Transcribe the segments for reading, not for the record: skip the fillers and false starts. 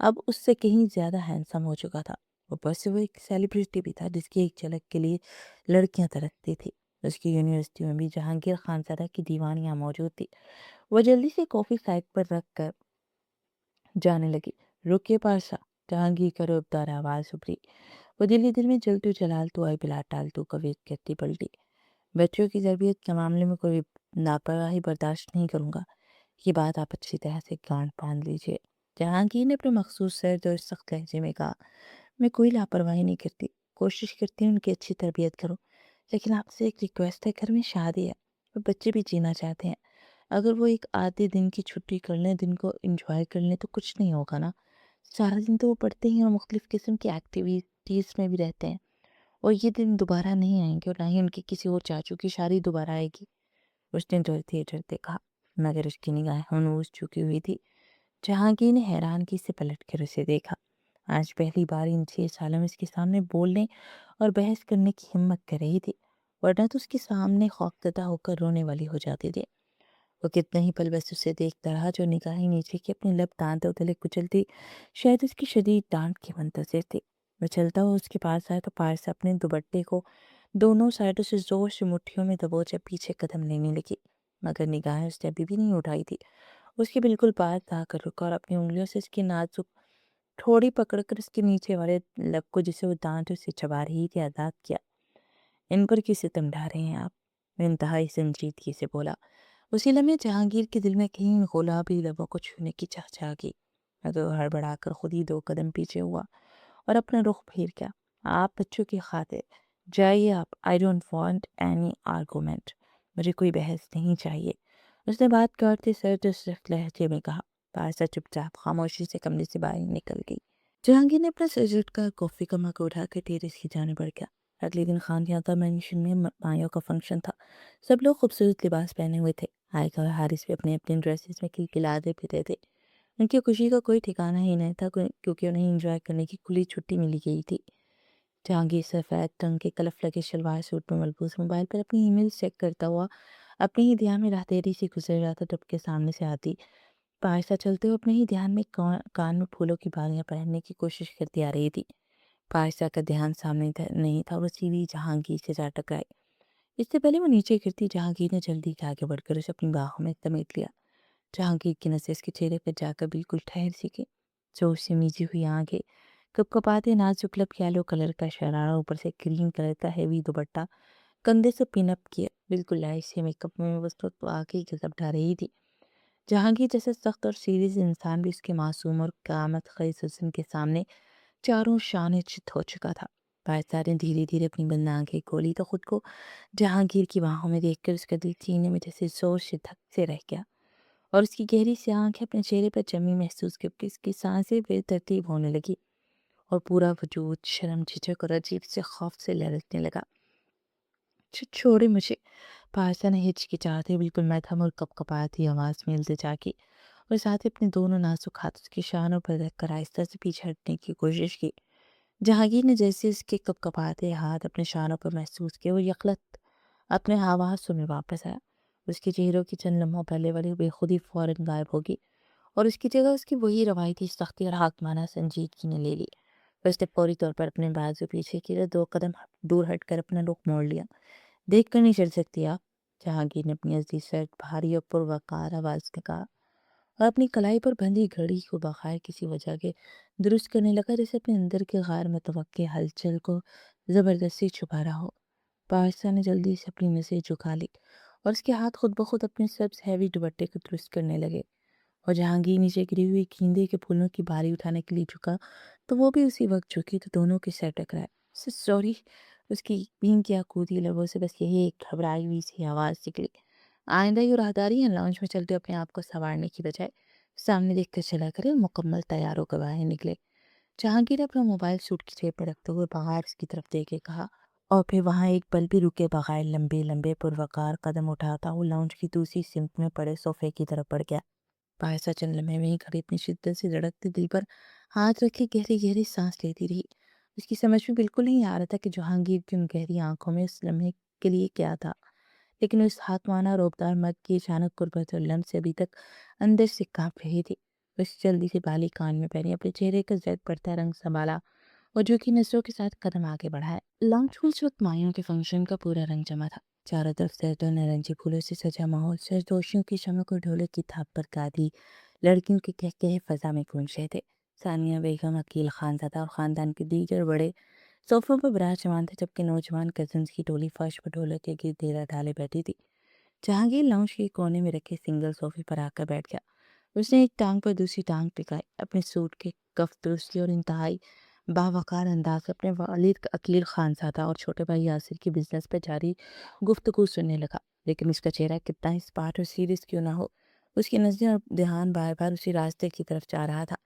اب اس سے کہیں زیادہ ہینڈسم ہو چکا تھا۔ اوپر سے وہ ایک سیلیبریٹی بھی تھا جس کی ایک جھلک کے لیے لڑکیاں ترستی تھی۔ اس کی یونیورسٹی میں بھی جہانگیر خانزادہ کی دیوانیاں موجود تھی۔ وہ جلدی سے کافی سائڈ پر رکھ کر جانے لگی۔ رکے پارسا، جہانگیر کا روبدار آواز ابھری۔ وہ دل میں جلتو جلال تو آئی بلا ٹال تو کویت کرتی پلٹی۔ بچوں کی تربیت کے معاملے میں کوئی لاپرواہی برداشت نہیں کروں گا، یہ بات آپ اچھی طرح سے گانٹ باندھ لیجیے۔ جہانگیر نے اپنے مخصوص سرد اور سخت لہجے میں کہا، میں کوئی لاپرواہی نہیں کرتی، کوشش کرتی ہوں ان کی اچھی تربیت کروں، لیکن آپ سے ایک ریکویسٹ ہے، گھر میں شادی ہے، وہ بچے بھی جینا چاہتے ہیں، اگر وہ ایک آدھے دن کی چھٹی کر لیں، دن کو انجوائے کر لیں تو کچھ نہیں ہوگا نا، سارا دن تو وہ پڑھتے ہیں اور مختلف قسم کی ایکٹیویٹیز میں بھی رہتے ہیں، اور یہ دن دوبارہ نہیں آئیں گے اور نہ ہی ان کے کسی اور چاچو کی شادی دوبارہ آئے گی۔ اس نے ڈرتے ڈرتے کہا، مگر اس کی نگاہیں ہنوز جھکی ہوئی تھی۔ جہانگیر نے حیرانگی سے پلٹ کر اسے دیکھا۔ آج پہلی بار ان 6 سالوں میں اس کے سامنے بولنے اور بحث کرنے کی ہمت کر رہی تھی، ورنہ تو اس کے سامنے خوفزدہ ہو کر رونے والی ہو جاتی تھی۔ وہ کتنے ہی پل بس اسے دیکھتا رہا، جو نگاہیں نیچے کی اپنی لب دانتوں تلے کچلتی، شاید اس کی شدید ڈانٹ کی منتظر تھی۔ وہ چلتا ہوا اس کے پاس آیا تو پارس اپنے دوپٹے کو دونوں سائڈوں سے زور سے مٹھیوں میں دبوچے پیچھے قدم لینے لگی، مگر نگاہیں اس نے ابھی بھی نہیں اٹھائی تھی۔ اس کے بالکل پاس آ کر رکا اور اپنی انگلیوں سے اس کی نازک تھوڑی پکڑ کر اس کے نیچے والے لب کو، جسے وہ دانتوں سے چبا رہی تھی، آزاد کیا۔ ان پر کس ستم ڈھا رہے ہیں آپ؟ میں انتہائی سنجیدگی سے بولا۔ اسی لمحے جہانگیر کے دل میں کہیں گلابی لبوں کو چھونے کی چاہ جاگی، مگر وہ ہڑبڑا کر خود ہی 2 قدم پیچھے ہوا اور اپنا رخ پھیر گیا۔ آپ بچوں کی خاطر جائیے آپ، I don't want any argument, مجھے کوئی بحث نہیں چاہیے، اس نے بات کرتے سرد اور سخت لہجے میں کہا۔ پارسا چپ چاپ خاموشی سے کمرے سے باہر نکل گئی۔ جہانگیر نے اپنا سر جھٹکا کافی کا مگ اٹھا کر ٹیرس کی جانب بڑھ گیا۔ اگلے دن خانزادہ مینشن میں مایوں کا فنکشن تھا۔ سب لوگ خوبصورت لباس پہنے ہوئے تھے۔ آئیکا اور حارث بھی اپنے اپنے ڈریسز میں کلکلاتے پھرتے تھے۔ ان کی خوشی کا کوئی ٹھکانہ ہی نہیں تھا، کیونکہ انہیں انجوائے کرنے کی کھلی چھٹی ملی گئی تھی۔ جہانگیر سفید رنگ کے کلف لگے شلوار سوٹ میں ملبوس موبائل پر اپنی ای میل چیک کرتا ہوا اپنے ہی دھیان میں راہ دیری سے گزر رہا تھا، جب کے سامنے سے آتی پارسا چلتے ہوئے اپنے ہی دھیان میں کان میں پھولوں کی بالیاں پہننے کی کوشش کرتی آ رہی تھی۔ پارسا کا دھیان سامنے نہیں تھا، وہ سیدھی جہانگیر سے جا ٹکرائی۔ اس سے پہلے وہ نیچے گرتی، جہانگیر نے جلدی سے آگے بڑھ کر اسے اپنی باہوں میں سمیٹ لیا۔ جہانگیر کی نظر اس کے چہرے پر جا کر بالکل ٹھہر سی گئی۔ زور سے میجی ہوئی آنکھیں، کپکپاتے نازک لب، یلو کلر کا شرارہ، اوپر سے گرین کلر کا ہیوی دوپٹہ، کندھے سے پن اپ کیا، بالکل لائٹ سے میک اپ میں وہ تو واقعی گزب ڈھا رہی تھی۔ جہانگیر جیسے سخت اور سیریس انسان بھی اس کے معصوم اور قیامت خیز حسن کے سامنے چاروں شانے چت ہو چکا تھا۔ پارسا نے دھیرے دھیرے اپنی بند آنکھیں کھولی تو خود کو جہانگیر کی باہوں میں دیکھ کر اس کا دل سینے میں جیسے زور سے دھک سے رہ گیا، اور اس کی گہری سی آنکھیں اپنے چہرے پر جمی محسوس کر کے اس کی سانسیں بے ترتیب ہونے لگی اور پورا وجود شرم، جھجک اور عجیب سے خوف سے لرزنے لگا۔ چھوڑے مجھے، پارسا نے ہچکچاتے بالکل مدھم اور کپکپاتی آواز میں التجا کی، اور ساتھ ہی اپنے دونوں نازک ہاتھ اس کے شانوں پر رکھ کر آہستہ سے پیچھے ہٹنے کی کوشش کی۔ جہانگیر نے جیسے اس کے کپکپاتے ہاتھ اپنے شانوں پر محسوس کیے، وہ یکلت اپنے حواسوں میں واپس آیا۔ اس کے چہروں کی چند لمحوں پہلے والی بے خودی فوراً غائب ہوگی، اور اس کی جگہ اس کی وہی روایتی سختی اور حاکمانہ سنجیدگی نے لے لی۔ اس نے فوری طور پر اپنے بازو پیچھے کی، 2 قدم دور ہٹ کر اپنا رخ موڑ لیا۔ دیکھ کر نہیں چل سکتی آپ، جہانگیر نے اپنی عزیز سرد، بھاری اور پروقار آواز میں کہا، اور اپنی کلائی پر بندھی گھڑی کو بغیر کسی وجہ کے درست کرنے لگا، جیسے اپنے اندر کے غیر متوقع ہلچل کو زبردستی چھپا رہا ہو۔ پارسا نے جلدی سے اپنی نظر جھکا لی، اور اس کے ہاتھ خود بخود اپنے سبز ہیوی دوپٹے کو درست کرنے لگے، اور جہانگیر نیچے گری ہوئی گیندے کے پھولوں کی باری اٹھانے کے لیے جھکا تو وہ بھی اسی وقت جھکی، تو دونوں کے سر ٹکرائے۔ سوری، اس کی بین کیا کودی لبوں سے بس یہی ایک گھبرائی ہوئی سی آواز نکلی۔ آئندہ یہ راہداری یا لاؤنج میں چلتے اپنے آپ کو سنوارنے کی بجائے سامنے دیکھ کر چلا کرے، مکمل تیار ہو کر باہر نکلے۔ جہانگیر نے اپنا موبائل سوٹ کی جیب میں رکھتے ہوئے بغیر اس کی طرف دیکھے کہا، اور پھر وہاں ایک پل بھی رکے بغیر لمبے لمبے پروقار قدم اٹھاتا وہ لاؤنج کی دوسری سمت میں پڑے صوفے کی طرف بڑھ گیا۔ پارسا چند لمحے وہیں کھڑی اپنی شدت سے دھڑکتے دل پر ہاتھ رکھے گہری گہری سانس لیتی رہی۔ اس کی سمجھ میں بالکل نہیں آ رہا تھا کہ جہانگیر کی ان گہری آنکھوں میں اس لمحے کے لیے کیا تھا، لیکن اس حاکمانہ روبدار مرد کی اچانک قربت اور لمس سے ابھی تک اندر سے کانپ رہی تھی۔ اس جلدی سے بالی کان میں پہنی، اپنے چہرے کا زد پڑتا رنگ سنبھالا اور جو کہ نظروں کے ساتھ قدم آگے بڑھائے۔ لانچ اس وقت مایوں کے فنکشن کا پورا رنگ جمع تھا۔ چاروں طرف زرد اور نارنجی پھولوں سے سجا ماحول، سرجوشیوں کی چمک اور ڈھولک کی تھاپ پر گادی لڑکیوں کے کہکہے فضا میں گونج رہے تھے۔ ثانیہ بیگم، عقیل خانزادہ اور خاندان کے دیگر بڑے صوفوں پر براجمان تھے، جبکہ نوجوان کزنز کی ٹولی فرش پر ڈھولک کے گرد ڈیرا ڈالے بیٹھی تھی۔ جہانگیر لاؤنج کے کونے میں رکھے سنگل صوفے پر آ کر بیٹھ گیا۔ اس نے ایک ٹانگ پر دوسری ٹانگ ٹکائی، اپنے سوٹ کے کف درستی اور انتہائی باوقار انداز سے اپنے والد عقیل خانزادہ اور چھوٹے بھائی یاسر کی بزنس پر جاری گفتگو سننے لگا۔ لیکن اس کا چہرہ کتنا ہی اسپاٹ اور سیریس کیوں نہ ہو، اس کی نظریں اور دھیان بار بار اسی راستے کی طرف جا رہا تھا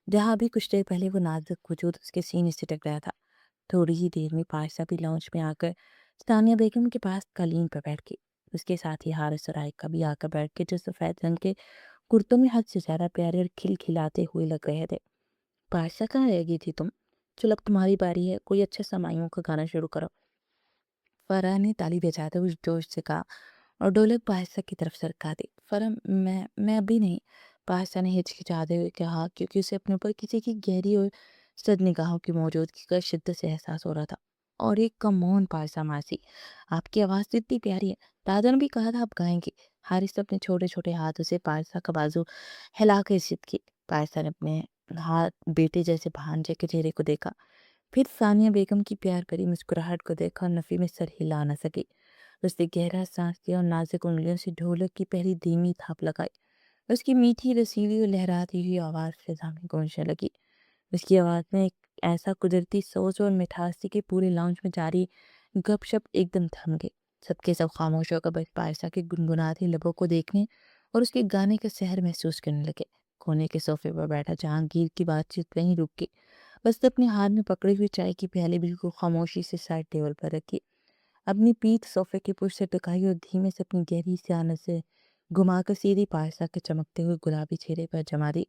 جہاں ابھی کچھ دیر پہلے وہ نازک وجود اس کے سینے سے ٹک رہا تھا۔ تھوڑی ہی دیر میں پاشا بھی لاؤنج میں آ کر ثانیہ بیگم کے پاس قالین پر بیٹھ گئی۔ اس کے ساتھ ہی حارث اور رائکہ بھی آ کر بیٹھ کے جو سفید رنگ کے کرتوں میں حد سے زیادہ پیارے اور کھلکھلاتے ہوئے لگ رہے تھے۔ پاشا کہاں رہ گئی تھی تم؟ چلو اب تمہاری باری ہے، کوئی اچھا سمائیوں کا گانا شروع کرو۔ فرح نے تالی بجاتے ہوئے جوش سے کہا اور ڈھولک پاشا کی طرف سرکا دی۔ فرح میں ابھی نہیں، پاشا نے ہچکچاتے ہوئے کہا، کیونکہ اسے اپنے اوپر کسی کی گہری اور سد نگاہوں کی موجودگی کا شدت سے احساس ہو رہا تھا۔ اور ایک کم اون پاشا ماسی، آپ کی آواز تو اتنی پیاری ہے، دادا نے بھی کہا تھا آپ گائیں گی۔ حارث اپنے چھوٹے چھوٹے ہاتھوں سے پاشا کا بازو ہلا کے عزت کی۔ پاشا نے اپنے ہاتھ بیٹے جیسے بھانجے کے چہرے کو دیکھا، پھر ثانیہ بیگم کی پیار بھری مسکراہٹ کو دیکھا اور نفی میں سر ہلا نہ سکی۔ اس نے گہرا سانس لیا اور نازک انگلیوں سے ڈھولک کی پہلی دھیمی تھاپ لگائی۔ اس کی میٹھی رسیلی اور لہراتی ہوئی آواز فضا میں گونجنے لگی۔ اس کی آواز میں ایک ایسا قدرتی سوز اور مٹھاس تھی کہ پورے لاؤنج میں جاری گپ شپ ایک دم تھم گئے۔ سب کے سب خاموش ہو کر بس پائسا کے گنگناتے لبوں کو دیکھنے اور اس کے گانے کا سحر محسوس کرنے لگے۔ کونے کے صوفے پر بیٹھا جہانگیر کی بات چیت وہیں رک گئی۔ بس اپنے ہاتھ میں پکڑی ہوئی چائے کی پیالی بالکل خاموشی سے سائڈ ٹیبل پر رکھی، اپنی پیٹھ صوفے کے پشت سے ٹکائی اور دھیمے سے اپنی گہری سیاہ سے گھما کر سیدھی پارسا کے چمکتے ہوئے گلابی چہرے پر جما دی۔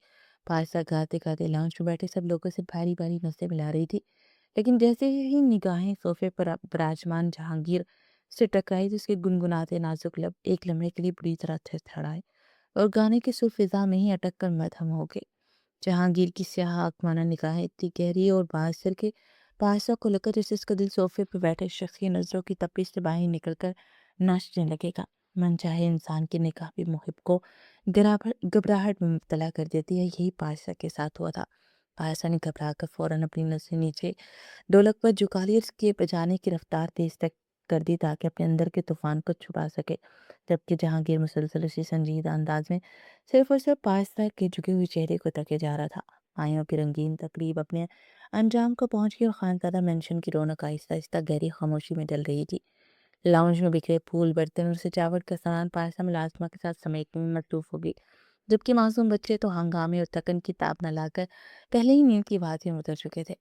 پارسا گاتے گاتے لاؤنج میں بیٹھے سب لوگوں سے بھاری بھاری نظریں ملا رہی تھی، لیکن جیسے ہی نگاہیں صوفے پر براجمان جہانگیر سے ٹکرائی تو اس کے گنگناتے نازک لب ایک لمحے کے لیے بری طرح تھڑتھڑائے اور گانے کے سر فضا میں ہی اٹک کر مدھم ہو گئے۔ جہانگیر کی سیاہ آنکھوانہ نگاہیں اتنی گہری اور بااثر کے پارسا کو لے کر جیسے اس کا دل صوفے پہ بیٹھے شخص کی نظروں کی تپش سے باہر نکل کر ناچنے لگے گا۔ من چاہے انسان کی نگاہ بھی محب کو گھبراہٹ میں مبتلا کر دیتی ہے، یہی پارسا کے ساتھ ہوا تھا۔ پارسا نے گھبرا کر فوراً اپنی نظریں نیچے ڈھولک پر جھکا لی اور اس کے بجانے کی رفتار تیز تک کر دی تاکہ اپنے اندر کے طوفان کو چھپا سکے، جبکہ جہانگیر مسلسل اسی سنجیدہ انداز میں صرف اور صرف پارسا کے جھکے ہوئے چہرے کو تکے جا رہا تھا۔ مایوں کی رنگین تقریب اپنے انجام کو پہنچ گئی اور خانزادہ مینشن کی رونق آہستہ آہستہ گہری خاموشی میں ڈل رہی تھی۔ لاؤنج میں بکھرے پھول، برتن اور سجاوٹ کا سامان پارسا ملازمہ کے ساتھ سمیٹنے میں مصروف ہو گئی، جبکہ معصوم بچے تو ہنگامے اور تکن کی تاب نہ لا کر پہلے ہی نیند کی وادیوں میں اتر چکے تھے۔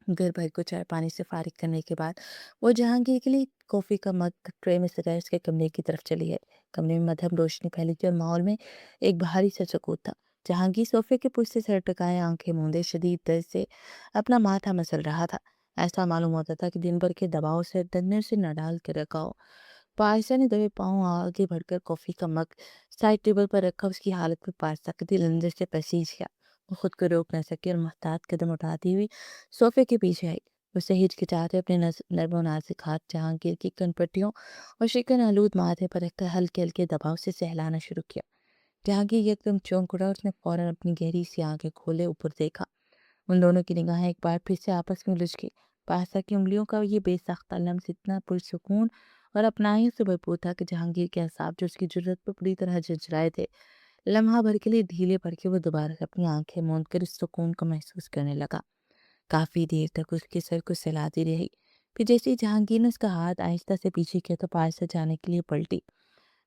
گھر بھر کو چائے پانی سے فارغ کرنے کے بعد وہ جہانگیر کے لیے کافی کا مگ ٹرے میں سجائے اس کے کمرے کی طرف چلی ہے۔ کمرے میں مدھم روشنی پھیلی تھی اور ماحول میں ایک بھاری سا سکوت تھا۔ جہانگیر صوفے کے پشت سے سر ٹکائے آنکھیں موندے شدید درد سے اپنا ماتھا مسل رہا تھا۔ ایسا معلوم ہوتا تھا کہ دن بھر کے دباؤ سے درد نے اسے نہ ڈال کے رکھا ہو۔ پارسا نے دبے پاؤں آگے بڑھ کر کافی کا مگ سائڈ ٹیبل پر رکھا۔ اس کی حالت پر پارسا کا دل اندر سے پسیج گیا۔ وہ خود کو روک نہ سکی اور محتاط قدم اٹھاتی ہوئی صوفے کے پیچھے آئی۔ اسے ہچکچاتے اپنے نرم و نازک ہاتھ جہانگیر کی کن پٹیوں اور شکن آلود ماتھے پر رکھ کر ہلکے ہلکے دباؤ سے سہلانا شروع کیا۔ جہانگیر ایک دم چونک اٹھا اور اس نے فوراً اپنی گہری سی آنکھیں کھولے اوپر دیکھا۔ ان دونوں کی نگاہیں ایک بار پھر سے آپس میں الجھ گئی۔ پارسا کی انگلیوں کا یہ بے ساختہ لمس اتنا پرسکون اور اپنائیوں سے بھرپور تھا کہ جہانگیر کے اعصاب جو اس کی جرت پر پوری طرح جھنجھلائے تھے، لمحہ بھر کے لیے ڈھیلے پڑ کے وہ دوبارہ اپنی آنکھیں موند کر اس سکون کو محسوس کرنے لگا۔ کافی دیر تک اس کے سر کو سہلاتی رہی، پھر جیسے ہی جہانگیر نے اس کا ہاتھ آہستہ سے پیچھے کیا تو پارسا جانے کے لیے پلٹی،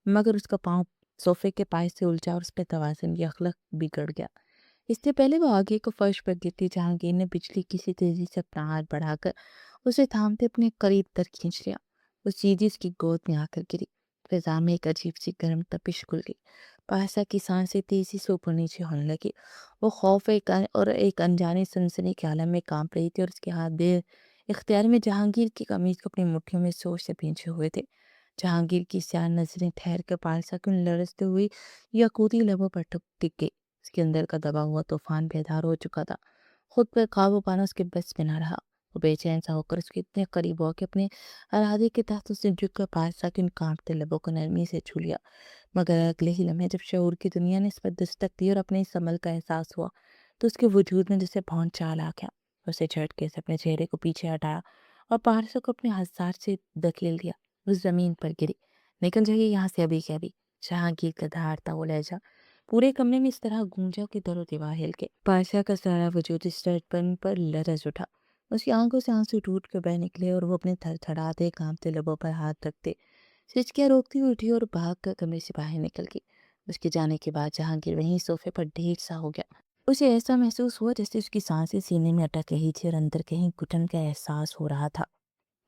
مگر اس کا پاؤں صوفے کے پائے سے الجھا اور اس پہ توازن یخلق بگڑ گیا۔ اس سے پہلے وہ آگے کو فرش پر گرتی جہانگیر نے بجلی کسی تیزی سے اپنا ہاتھ بڑھا کر اسے تھامتے اپنے قریب تر کھینچ لیا۔ وہ سیدھی اس کی گود میں آ کر گری۔ فضا میں ایک عجیب سی گرم تپش کھل گئی۔ پارسا کی سانسیں تیزی سے اوپر نیچے ہونے لگی۔ وہ خوف اور ایک انجانے سنسنی کے عالم میں کانپ رہی تھی اور اس کے ہاتھ بے اختیار میں جہانگیر کی قمیض کو اپنی مٹھیوں میں سوچ سے بھینچے ہوئے تھے۔ جہانگیر کی سیاہ نظریں ٹھہر کر پارسا کو لرزتے ہوئی یاقوتی لبوں پر ٹک گئی۔ اس کے اندر کا دبا ہوا طوفان بیدار ہو چکا تھا، خود پر قابو پانا اس کے بس میں نہ رہا۔ وہ بے چین سا ہو کر اس کے اتنے قریب ہوا کہ اپنے ارادے کے تحت اسے جھک کر پائسا کے ان کانپتے لبوں کو نرمی سے چھو لیا۔ مگر اگلے ہی لمحے جب شعور کی دنیا نے اس پر دستک دی اور اپنے اس عمل کا احساس ہوا تو اس کے وجود میں جیسے بھونچال آ گیا۔ اسے جھٹکے سے اپنے چہرے کو پیچھے ہٹایا اور پارسا کو اپنے ہزار سے دکھیل دیا۔ وہ زمین پر گری۔ نکل جائیے یہاں سے ابھی کے ابھی۔ جہانگیر کا دھاڑتا وہ لہجہ پورے کمرے میں اس طرح گونجا کہ در و دیوار ہل کے پارسا کا سارا وجود اس ڈرپن پر لرز اٹھا۔ اس کی آنکھوں سے آنسو ٹوٹ کر بہہ نکلے اور وہ اپنے تھر تھڑاتے کانپتے لبوں پر ہاتھ رکھتے سچکیاں روکتی ہوئی اٹھی اور بھاگ کر کمرے سے باہر نکل گئی۔ اس کے جانے کے بعد جہانگیر وہیں صوفے پر ڈھیر سا ہو گیا۔ اسے ایسا محسوس ہوا جیسے اس کی سانسیں سینے میں اٹک رہی تھی اور اندر کہیں گھٹن کا احساس ہو رہا تھا۔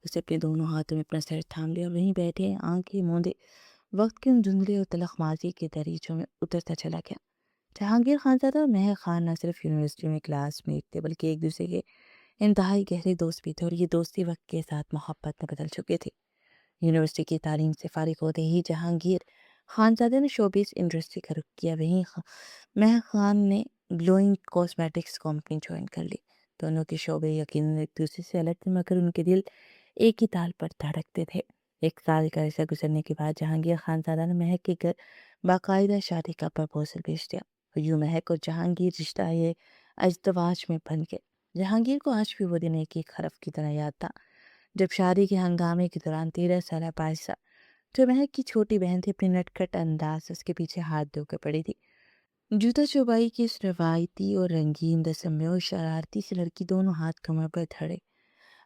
اسے اپنے دونوں ہاتھوں میں اپنا سر تھام لیا اور وہیں بیٹھے آنکھیں موندے وقت کے ان دھندلے اور تلخ ماضی کے دریچوں میں اترتا چلا گیا۔ جہانگیر خانزادہ اور مہر خان نہ صرف یونیورسٹی میں کلاس میٹ تھے بلکہ ایک دوسرے کے انتہائی گہرے دوست بھی تھے، اور یہ دوستی وقت کے ساتھ محبت میں بدل چکے تھے۔ یونیورسٹی کی تعلیم سے فارغ ہوتے ہی جہانگیر خانزادہ نے شوبیز انڈسٹری کا رخ کیا، وہیں مہر خان نے گلوئنگ کاسمیٹکس کمپنی جوائن کر لی۔ دونوں کے شعبے یقیناً ایک دوسرے سے الگ تھے مگر ان کے دل ایک ہی تال پر دھڑکتے تھے۔ 1 سال کا عرصہ گزرنے کے بعد جہانگیر خانزادہ نے مہک کے گھر باقاعدہ شادی کا پرپوزل بھیج دیا اور یوں مہک اور جہانگیر رشتہ یہ ازدواج میں بن گئے۔ جہانگیر کو آج بھی وہ دن ایک ایک حرف کی طرح یاد تھا جب شادی کے ہنگامے کے دوران 13 سالہ پائسا جو مہک کی چھوٹی بہن تھی اپنی نٹکھٹ انداز سے اس کے پیچھے ہاتھ دھو کے پڑی تھی۔ جوتا چوبائی کی اس روایتی اور رنگین رسم میں وہ شرارتی سی لڑکی دونوں ہاتھ کمر پر دھڑے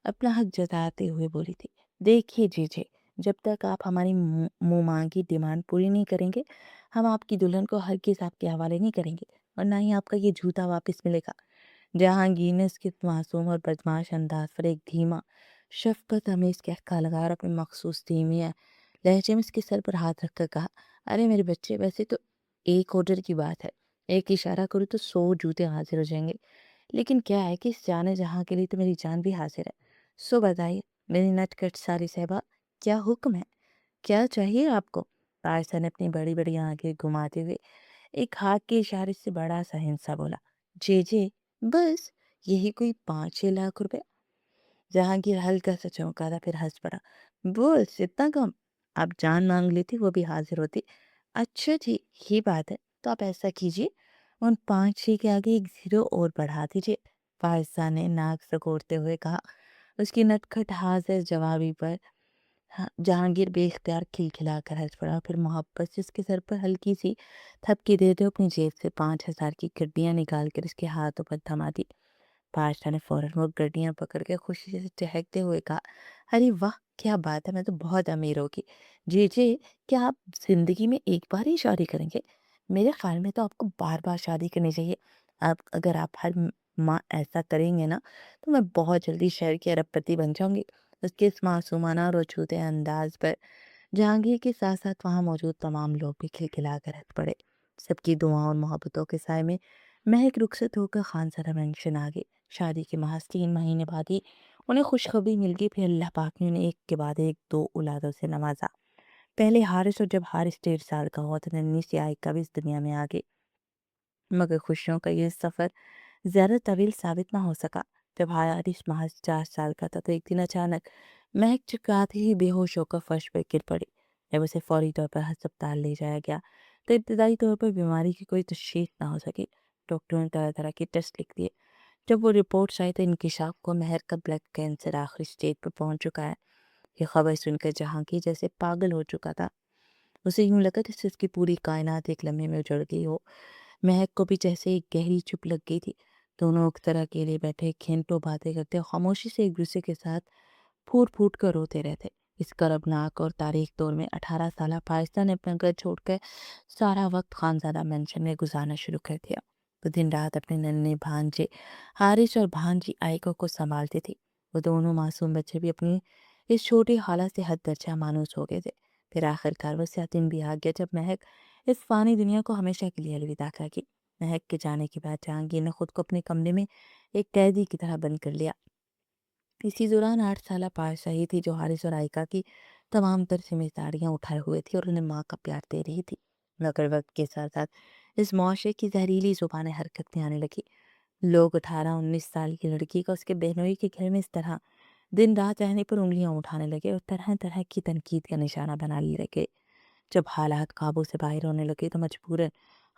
اپنا حق جتاتے ہوئے بولی تھی، دیکھیے جیجے، جب تک آپ ہماری منہ مانگی ڈیمانڈ پوری نہیں کریں گے ہم آپ کی دلہن کو ہرگز آپ کے حوالے نہیں کریں گے اور نہ ہی آپ کا یہ جوتا واپس ملے گا۔ جہانگیر نے اس کے معصوم اور بدمعاش انداز پر ایک دھیما شفقت امیز کہکا لگا اور اپنے مخصوص دھیمے لہجے میں اس کے سر پر ہاتھ رکھ کر کہا، ارے میرے بچے، ویسے تو ایک آرڈر کی بات ہے، ایک اشارہ کروں تو 100 جوتے حاضر ہو جائیں گے، لیکن کیا ہے کہ اس جانے جہاں کے لیے تو میری جان بھی حاضر ہے۔ سو بتائیے میری نٹ کٹ ساری صاحبہ، کیا حکم ہے، کیا چاہیے آپ کو؟ پارسا نے اپنی بڑی بڑی آنکھیں گھماتے ہوئے ایک ہاتھ کے اشارے سے بڑا سا ہنسا بولا، جے بس یہی کوئی 5-6 لاکھ روپے؟ جہانگیر ہلکا سا چونکا تھا پھر ہنس پڑا، بس اتنا کم؟ آپ جان مانگ لیتی وہ بھی حاضر ہوتی۔ اچھا جی، یہ بات ہے تو آپ ایسا کیجیے، ان 5-6 کے آگے ایک زیرو اور بڑھا دیجیے، فائزہ نے ناک سکوڑتے ہوئے کہا۔ اس کی نٹکھٹ حاضر جوابی پر جہانگیر بے اختیار کھلکھلا کر ہنس پڑا، پھر محبت سے اس کے سر پر ہلکی سی تھپکی دیتے اپنی جیب سے 5,000 کی گڈیاں نکال کر اس کے ہاتھوں پر تھما دی۔ بادشاہ نے فوراً وہ گڈیاں پکڑ کے خوشی سے چہکتے ہوئے کہا، ارے واہ، کیا بات ہے، میں تو بہت امیر ہوگی۔ جی کیا آپ زندگی میں ایک بار ہی شادی کریں گے؟ میرے خیال میں تو آپ کو بار بار شادی کرنی چاہیے۔ اگر آپ ہر ماہ ایسا کریں گے نا تو میں بہت جلدی شہر کی ارب پتی بن جاؤں گی۔ اس کے اس معصومانہ اور روچھوتے انداز پر جہانگیر کے ساتھ ساتھ وہاں موجود تمام لوگ بھی کھلکھلا کر ہنس پڑے۔ سب کی دعاؤں اور محبتوں کے سائے میں مہک رخصت ہو کر خانزادہ مینشن آ گئی۔ شادی کے محض 3 مہینے بعد ہی انہیں خوشخبری مل گئی، پھر اللہ پاک نے انہیں ایک کے بعد ایک 2 اولادوں سے نوازا۔ پہلے حارث، اور جب حارث 1.5 سال کا ہوا تو ننھی سی آئیکا بھی اس دنیا میں آ گئی۔ مگر خوشیوں کا یہ سفر زیادہ طویل ثابت نہ ہو سکا۔ جب حارث محض 4 سال کا تھا تو ایک دن اچانک مہک چکراتے ہی بے ہوش ہو کر فرش پر گر پڑی۔ جب اسے فوری طور پر ہسپتال لے جایا گیا تو ابتدائی طور پر بیماری کی کوئی تشخیص نہ ہو سکی۔ ڈاکٹروں نے طرح طرح کے ٹیسٹ لکھ دیے۔ جب وہ رپورٹس آئی تو انکشاف کو مہر کا بلڈ کینسر آخری سٹیج پر پہنچ چکا ہے۔ یہ خبر سن کر جہانگیر جیسے پاگل ہو چکا تھا۔ اسے یوں لگا جیسے اس کی پوری کائنات ایک لمحے میں اجڑ گئی ہو۔ مہک کو بھی جیسے ایک گہری چپ لگ گئی تھی۔ دونوں اکثر اکیلے بیٹھے گھنٹوں باتیں کرتے اور خاموشی سے ایک دوسرے کے ساتھ پھوٹ پھوٹ کر روتے رہتے۔ اس کربناک اور تاریخ دور میں 18 سالہ پائسا نے اپنا گھر چھوڑ کر سارا وقت خانزادہ مینشن میں گزارنا شروع کر دیا۔ وہ دن رات اپنے ننھے بھانجے حارث اور بھانجی آئیکا کو سنبھالتی تھی۔ وہ دونوں معصوم بچے بھی اپنی اس چھوٹی خالہ سے حد درجہ مانوس ہو گئے تھے۔ پھر آخرکار وہ دن بھی آ گیا جب مہک اس فانی دنیا کو ہمیشہ کے لیے الوداع کر گئی۔ مہک کے جانے کے بعد جہانگیر نے خود کو اپنے کمرے میں ایک قیدی کی طرح بند کر لیا۔ اسی دوران 8 سالہ پارسا ہی تھی جو حارث اور آئیکا کی تمام تر ذمہ داریاں اٹھائے ہوئے تھی اور انہیں ماں کا پیار دے رہی تھی۔ مگر وقت کے ساتھ ساتھ اس معاشرے کی زہریلی زبانیں حرکت میں آنے لگی۔ لوگ 18-19 سال کی لڑکی کا اس کے بہنوئی کے گھر میں اس طرح دن رات رہنے پر انگلیاں اٹھانے لگے اور طرح طرح کی تنقید کا نشانہ بنا لیے لگے۔ جب حالات قابو سے باہر ہونے لگے تو مجبوراً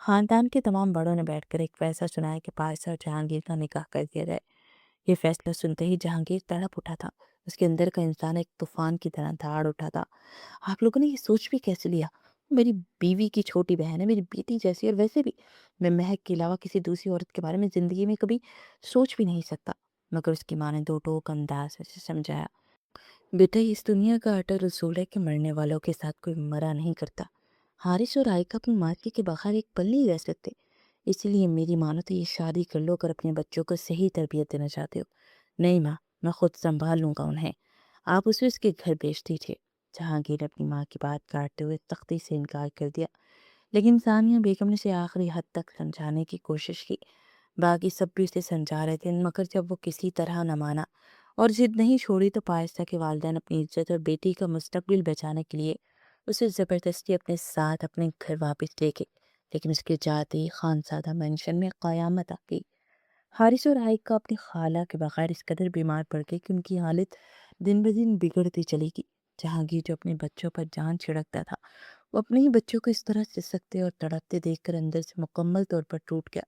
خاندان کے تمام بڑوں نے بیٹھ کر ایک فیصلہ سنایا کہ پارسا اور جہانگیر کا نکاح کر دیا جائے۔ یہ فیصلہ سنتے ہی جہانگیر تڑپ اٹھا تھا۔ اس کے اندر کا انسان ایک طوفان کی طرح دھاڑ اٹھا تھا۔ آپ لوگوں نے یہ سوچ بھی کیسے لیا؟ میری بیوی کی چھوٹی بہن ہے، میری بیٹی جیسی، اور ویسے بھی میں مہک کے علاوہ کسی دوسری عورت کے بارے میں زندگی میں کبھی سوچ بھی نہیں سکتا۔ مگر اس کی ماں نے دو ٹوک انداز سے سمجھایا، بیٹا یہ اس دنیا کا اٹل اصول ہے کہ مرنے والوں کے ساتھ کوئی مرا نہیں کرتا۔ حارث اور آئکہ اپنی مارکے کے بغیر ایک پل نہیں رہ سکتے، اسی لیے میری مانو تو یہ شادی کر لو اگر اپنے بچوں کو صحیح تربیت دینا چاہتے ہو۔ نہیں ماں، میں خود سنبھال لوں گا انہیں، آپ اسے اس کے گھر بھیج دیجیے۔ جہانگیر نے اپنی ماں کی بات کاٹتے ہوئے سختی سے انکار کر دیا، لیکن ثانیہ بیگم نے اسے آخری حد تک سمجھانے کی کوشش کی۔ باقی سب بھی اسے سمجھا رہے تھے، مگر جب وہ کسی طرح نہ مانا اور ضد نہیں چھوڑی تو پائستہ کے والدین اپنی عزت اور بیٹی کا مستقبل بچانے کے لیے اسے زبردستی اپنے ساتھ اپنے گھر واپس لے گئے۔ لیکن اس کے جاتے ہی خانزادہ مینشن میں قیامت آ گئی۔ حارث اور عائکہ اپنی خالہ کے بغیر اس قدر بیمار پڑ گئے کہ ان کی حالت دن بدن بگڑتی چلی گئی۔ جہانگیر جو اپنے بچوں پر جان چھڑکتا تھا، وہ اپنے ہی بچوں کو اس طرح سسکتے اور تڑپتے دیکھ کر اندر سے مکمل طور پر ٹوٹ گیا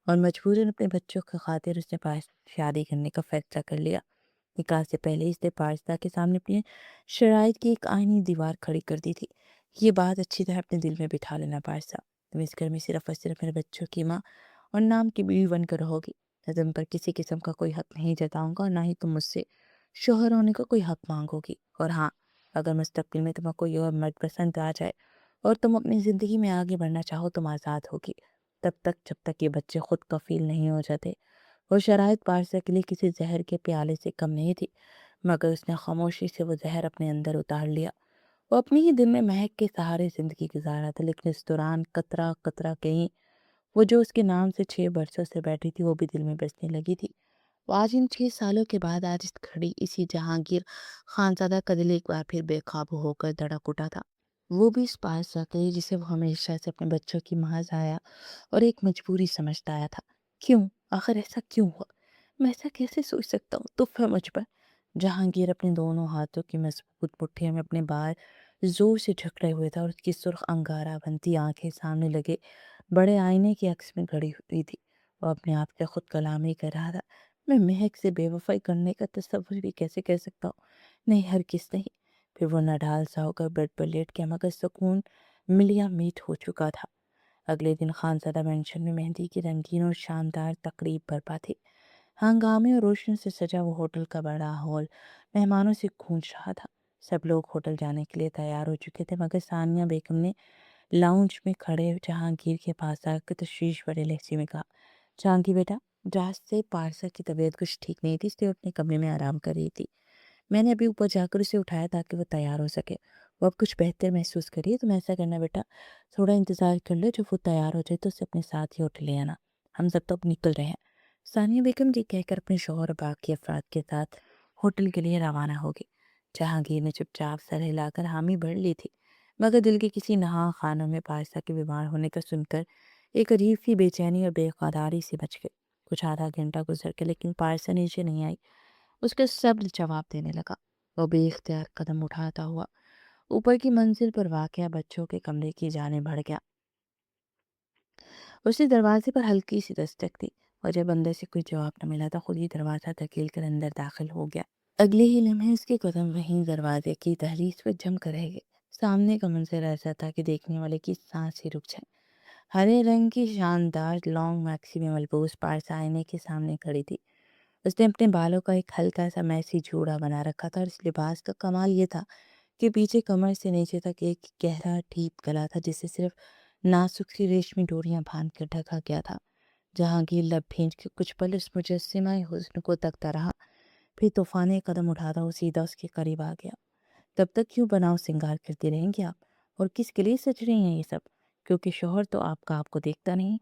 اور مجبوراً اپنے بچوں کی خاطر اس نے پائستہ سے شادی کرنے کا فیصلہ کر لیا۔ نکاح سے پہلے اس نے پائستہ کے سامنے اپنی شرائط کی ایک آئینی دیوار کھڑی کر دی تھی۔ یہ بات اچھی طرح اپنے دل میں بٹھا لینا پائستہ، تم اس گھر میں صرف اور صرف میرے بچوں کی ماں اور نام کی بیوی بن کر رہو گی۔ میں تم پر کسی قسم کا کوئی حق نہیں جتاؤں گا اور نہ ہی تم مجھ سے شوہر ہونے کا کوئی حق مانگو گی۔ اور ہاں، اگر مستقبل میں تمہیں کوئی اور مرد پسند آ جائے اور تم اپنی زندگی میں آگے بڑھنا چاہو تم آزاد ہوگی، تب تک جب تک یہ بچے خود کفیل نہیں ہو جاتے۔ اور شرائط پارسا کے لیے کسی زہر کے پیالے سے کم نہیں تھی، مگر اس نے خاموشی سے وہ زہر اپنے اندر اتار لیا۔ وہ اپنی ہی دل میں مہک کے سہارے زندگی گزارا تھا، لیکن اس دوران قطرہ قطرہ کہیں وہ جو اس کے نام سے 6 برسوں سے بیٹھی تھی وہ بھی دل میں بسنے لگی تھی۔ وہ آج ان 6 سالوں کے بعد آج اس کھڑی اسی جہانگیر خانزادہ کا دل ایک بار پھر بے قابو ہو کر دھڑک اٹھا تھا۔ وہ بھی اس پائستہ کے لیے جسے وہ ہمیشہ سے اپنے بچوں کی محض آیا اور ایک مجبوری سمجھتا آیا تھا۔ کیوں؟ آخر ایسا کیوں ہوا؟ میں ایسا کیسے سوچ سکتا ہوں؟ تف ہے مجھ پر۔ جہانگیر اپنے دونوں ہاتھوں کی مضبوط مٹھیوں میں اپنے بال زور سے جھکڑے ہوئے تھا اور اس کی سرخ انگارہ بنتی آنکھیں سامنے لگے بڑے آئینے کی عکس میں گڑی ہوئی تھی۔ وہ اپنے آپ سے خود کلامی کر رہا تھا، میں مہک سے بے وفائی کرنے کا تصور بھی کیسے کر سکتا ہوں؟ نہیں، ہرگز نہیں۔ پھر وہ نڈھال سا ہو کر بیڈ پر لیٹ گیا، مگر سکون ملیا میٹ ہو چکا تھا۔ اگلے دن خانزادہ مینشن میں مہندی کی رنگین اور شاندار تقریب برپا تھی۔ ہنگامے اور روشن سے سجا وہ ہوٹل کا بڑا ہال مہمانوں سے گونج رہا تھا۔ سب لوگ ہوٹل جانے کے لیے تیار ہو چکے تھے، مگر ثانیہ بیگم نے لاؤنج میں کھڑے جہانگیر کے پاس آ کر تشویش بھرے لہجے میں کہا، جہانگیر بیٹا، رات سے پارسا کی طبیعت کچھ ٹھیک نہیں تھی، اس لیے اپنے کمرے میں آرام کر رہی تھی۔ میں نے ابھی اوپر جا کر اسے اٹھایا تاکہ وہ تیار ہو سکے۔ وہ اب کچھ بہتر محسوس کر رہی ہے، تم ایسا کرنا بیٹا، تھوڑا انتظار کر لو، جب وہ تیار ہو جائے تو اسے اپنے ساتھ ہی ہوٹل لے آنا، ہم سب تو اب نکل رہے ہیں۔ ثانیہ بیگم جی کہہ کر اپنے شوہر اور باقی افراد کے ساتھ ہوٹل کے لیے روانہ ہو گئی۔ جہانگیر نے چپ چاپ سر ہلا کر حامی بھر لی تھی، مگر دل کے کسی نہاں خانوں میں پارسا کے بیمار ہونے کا سن کر ایک عجیب سی بے چینی اور بے قراری سے بچ گئے۔ کچھ آدھا گھنٹہ گزر گیا لیکن پارسا نیچے نہیں آئی۔ اس کا صبر جواب دینے لگا۔ وہ بے اختیار قدم اٹھاتا ہوا اوپر کی منزل پر واقع بچوں کے کمرے کی جانب بڑھ گیا۔ اس نے دروازے پر ہلکی سی دستک دی اور جب اندر سے کوئی جواب نہ ملا تو خود ہی دروازہ دھکیل کر اندر داخل ہو گیا۔ اگلے ہی لمحے اس کے قدم وہیں دروازے کی دہلیز پر جم کر رہ گئے۔ سامنے کا منظر ایسا تھا کہ دیکھنے والے کی سانس ہی رک جائے۔ ہرے رنگ کی شاندار لانگ میکسی میں ملبوس پارسا آئینے کے سامنے کھڑی تھی۔ اس نے اپنے بالوں کا ایک ہلکا سا میسی جوڑا بنا رکھا تھا اور اس لباس کا کمال یہ تھا کہ پیچھے کمر سے نیچے تک ایک گہرا ڈیپ گلا تھا جسے صرف نازک سی ریشمی ڈوریاں باندھ کر ڈھکا گیا تھا۔ جہانگیر لب بھینچ کے کچھ پل اس مجسمہ حسن کو تکتا رہا، پھر طوفانی قدم اٹھاتا وہ سیدھا اس کے قریب آ گیا۔ تب تک کیوں بناؤ سنگار کرتی رہیں گی آپ؟ اور کس کے لیے سج رہی ہیں یہ سب؟ کیونکہ شوہر تو آپ کو دیکھتا نہیں